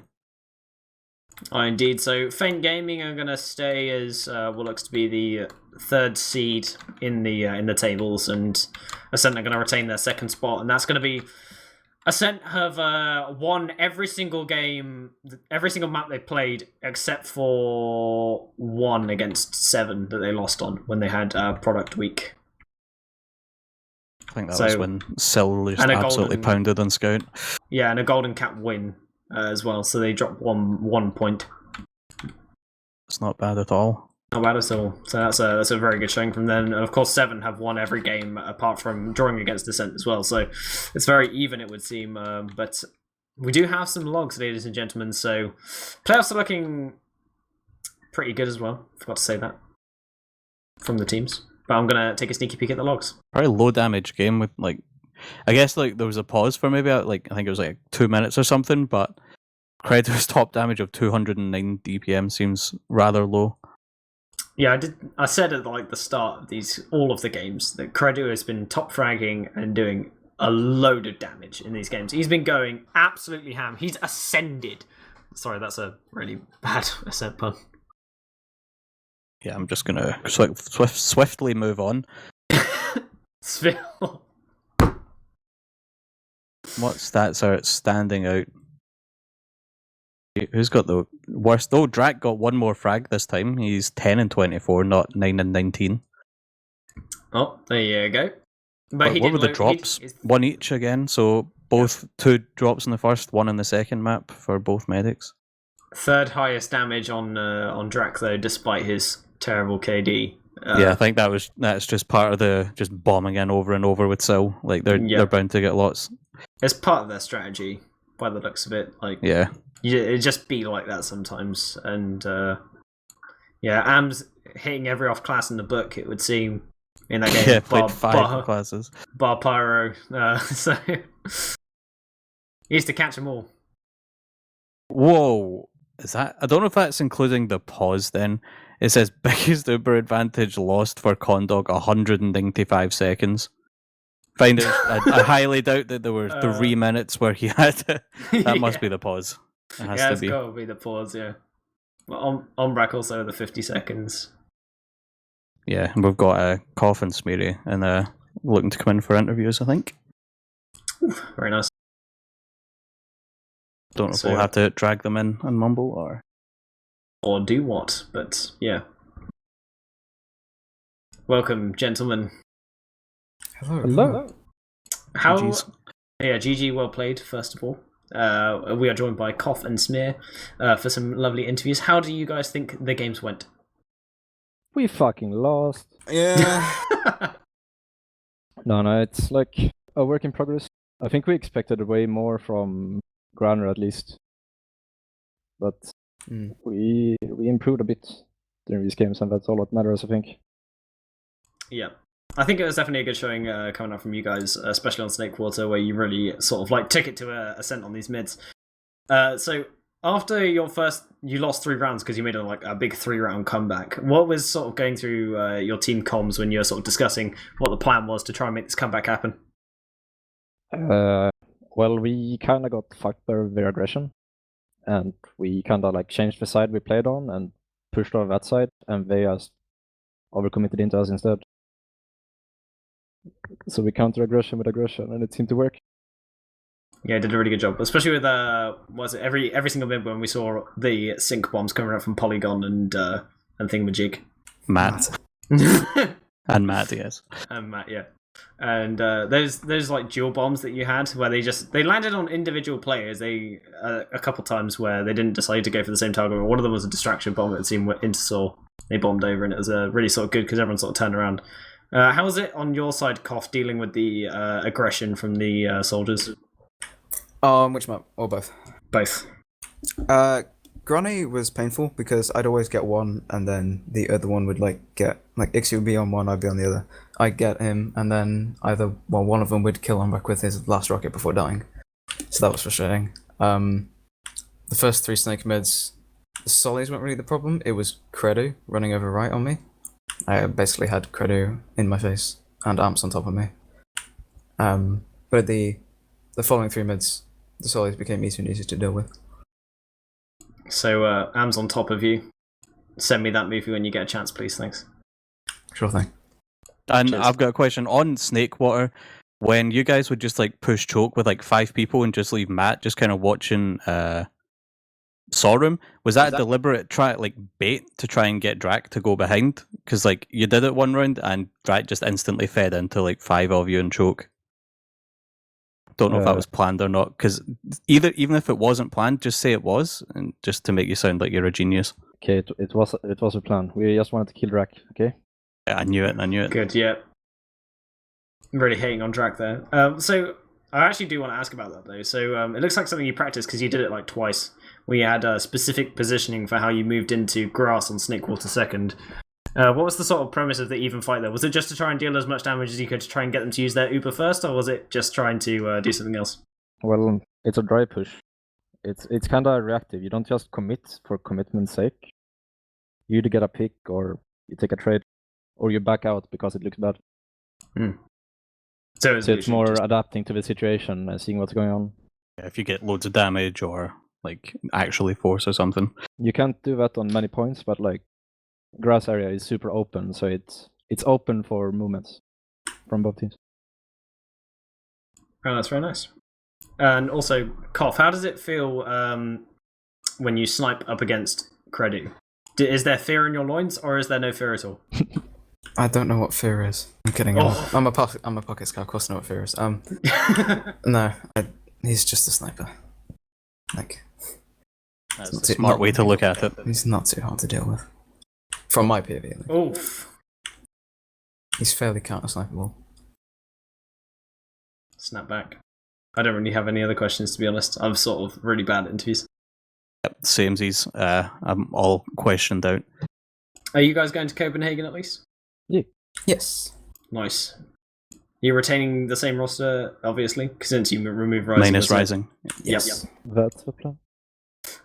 Oh, indeed. So, Faint Gaming are going to stay as what looks to be the 3rd seed in the tables, and Ascent are going to retain their 2nd spot, and that's going to be Ascent have won every single game, every single map they played, except for 1 against 7 that they lost on when they had Product Week. I think that was when Sil just absolutely pounded on Scout. Yeah, and a Golden Cap win as well, so they dropped one point. It's not bad at all. Not bad at all. So that's a very good showing from them. And of course, 7 have won every game apart from drawing against Ascent as well. So it's very even, it would seem. But we do have some logs, ladies and gentlemen. So playoffs are looking pretty good as well. Forgot to say that from the teams. But I'm gonna take a sneaky peek at the logs. Very low damage game with like, I guess like there was a pause for maybe like I think it was like 2 minutes or something, but Credo's top damage of 209 DPM seems rather low. Yeah, I said at like the start of all of the games that Credo has been top fragging and doing a load of damage in these games. He's been going absolutely ham. He's ascended. Sorry, that's a really bad Ascent pun. Yeah, I'm just gonna swiftly move on. Svil. What stats are standing out? Who's got the worst? Oh, Drac got 1 more frag this time. He's 10 and 24, not 9 and 19. Oh, there you go. But what were the drops? 1 each again, so both 2 drops in the first, 1 in the second map for both medics. 3rd highest damage on Drac though, despite his terrible KD. Yeah, I think that's just part of the just bombing in over and over with Sil. Like they're bound to get lots. It's part of their strategy. by the looks of it. Like, Yeah. it just be like that sometimes. And yeah, Am's hitting every off class in the book, it would seem, in that game. Yeah, played 5 classes. Bar Pyro. So he used to catch them all. Whoa. Is that? I don't know if that's including the pause then. It says biggest Uber advantage lost for Condog 195 seconds. Find it. I highly doubt that there were 3 minutes where he had to. That must be the pause. It has to it's be. got to be the pause, yeah. Well, on rack also the 50 seconds. Yeah, and we've got a Cough and Smeary and looking to come in for interviews, I think. Very nice. Don't know if we'll have to drag them in and mumble or do what, but yeah. Welcome, gentlemen. Hello. How? GG's. Yeah, GG, well played. First of all, we are joined by Cough and Smear for some lovely interviews. How do you guys think the games went? We fucking lost. Yeah. No, it's like a work in progress. I think we expected way more from Granary at least. But we improved a bit during these games, and that's all that matters, I think. Yeah. I think it was definitely a good showing coming up from you guys, especially on Snake Water, where you really sort of like took it to Ascent on these mids. So after you lost 3 rounds because you made a big 3-round comeback. What was sort of going through your team comms when you were sort of discussing what the plan was to try and make this comeback happen? Well, we kind of got fucked by their aggression, and we kind of like changed the side we played on and pushed over that side, and they just overcommitted into us instead. So we counter aggression with aggression, and it seemed to work. Yeah, did a really good job, especially with every single mid when we saw the sync bombs coming out from Polygon and Thingamajig. Matt. And Matt, yes. And Matt, yeah. And those like dual bombs that you had where they landed on individual players. They a couple times where they didn't decide to go for the same target. One of them was a distraction bomb that seemed into Saw. They bombed over, and it was really sort of good because everyone sort of turned around. How was it on your side, Koff, dealing with the aggression from the soldiers? Which map? Or both? Both. Granary was painful because I'd always get one, and then the other one would get Ixie would be on one, I'd be on the other. I'd get him, and then one of them would kill him back with his last rocket before dying. So that was frustrating. The first 3 snake mids, the sollies weren't really the problem. It was Credu running over right on me. I basically had Credu in my face and amps on top of me. But the following 3 mids, the sollies became easier and easier to deal with. So Am's on top of you. Send me that movie when you get a chance, please. Thanks. Sure thing. And Cheers. I've got a question on Snake Water. When you guys would just push choke with 5 people and just leave Matt just kind of watching Sorum, was that a deliberate bait to try and get Drac to go behind? Because you did it one round and Drac just instantly fed into 5 of you and choke. Don't know if that was planned or not. Because even if it wasn't planned, just say it was, and just to make you sound like you're a genius. Okay, it was a plan. We just wanted to kill Drac. Okay. Yeah, I knew it. Good, yeah. I'm really hating on Drac there. So I actually do want to ask about that though. So it looks like something you practiced because you did it twice. We had specific positioning for how you moved into grass on Snakewater second. What was the sort of premise of the even fight there? Was it just to try and deal as much damage as you could to try and get them to use their Uber first, or was it just trying to do something else? Well, it's a dry push. It's kind of reactive. You don't just commit for commitment's sake. You either get a pick, or you take a trade, or you back out because it looks bad. So it's more adapting to the situation and seeing what's going on. Yeah, if you get loads of damage or actually force or something. You can't do that on many points, but grass area is super open, so it's open for movements from both teams. Oh, that's very nice. And also, Koff, how does it feel when you snipe up against Credu? Is there fear in your loins, or is there no fear at all? I don't know what fear is. I'm kidding. Oh. I'm a pocket scout. Of course, I know what fear is. No, he's just a sniper. That's a smart way to look at it. He's not too hard to deal with. From my POV. Oof. He's fairly counter-sniperable. Snap back. I don't really have any other questions, to be honest. I'm sort of really bad at interviews. Yep, samesies. I'm all questioned out. Are you guys going to Copenhagen at least? Yes. Nice. You're retaining the same roster, obviously, since you removed Rising. Minus Rising. Yes. That's the plan.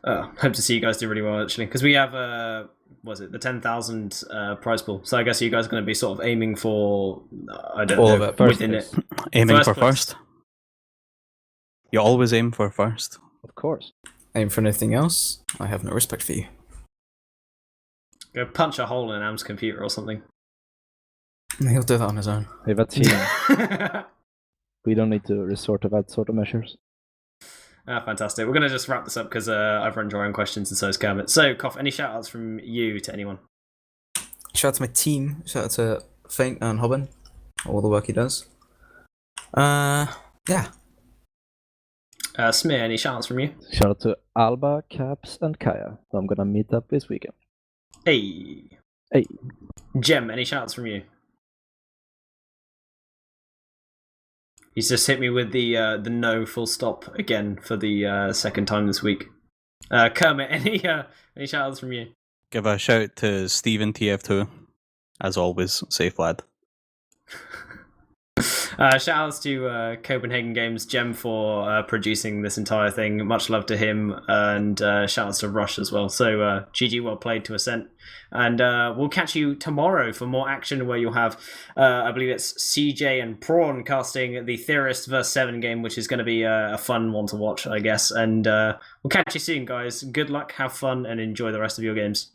Hope to see you guys do really well, actually, because we have the 10,000 prize pool. So I guess you guys are going to be sort of aiming for I don't All know of it. within it. Aiming First for place. first. You always aim for first. Of course. Aim for anything else? I have no respect for you. Go punch a hole in Am's computer or something. He'll do that on his own. Hey, that's him. We don't need to resort to that sort of measures. Fantastic. We're going to just wrap this up because I've run dry on questions and so is Kermit. So, Koff, any shout outs from you to anyone? Shout out to my team. Shout out to Feint and Hobbin. All the work he does. Yeah. Smear, any shout outs from you? Shout out to Alba, Caps, and Kaya. So I'm gonna meet up this weekend. Hey. Hey. Gem, any shout outs from you? He's just hit me with the no full stop again for the second time this week. Kermit, any shout outs from you? Give a shout to Steven TF2. As always, safe lad. Shout outs to Copenhagen Games Gem for producing this entire thing. Much love to him, and shout outs to Rush as well. So GG, well played to Ascent. And we'll catch you tomorrow for more action where you'll have, I believe it's CJ and Prawn casting the Theorist vs. 7 game, which is going to be a fun one to watch, I guess. And we'll catch you soon, guys. Good luck, have fun, and enjoy the rest of your games.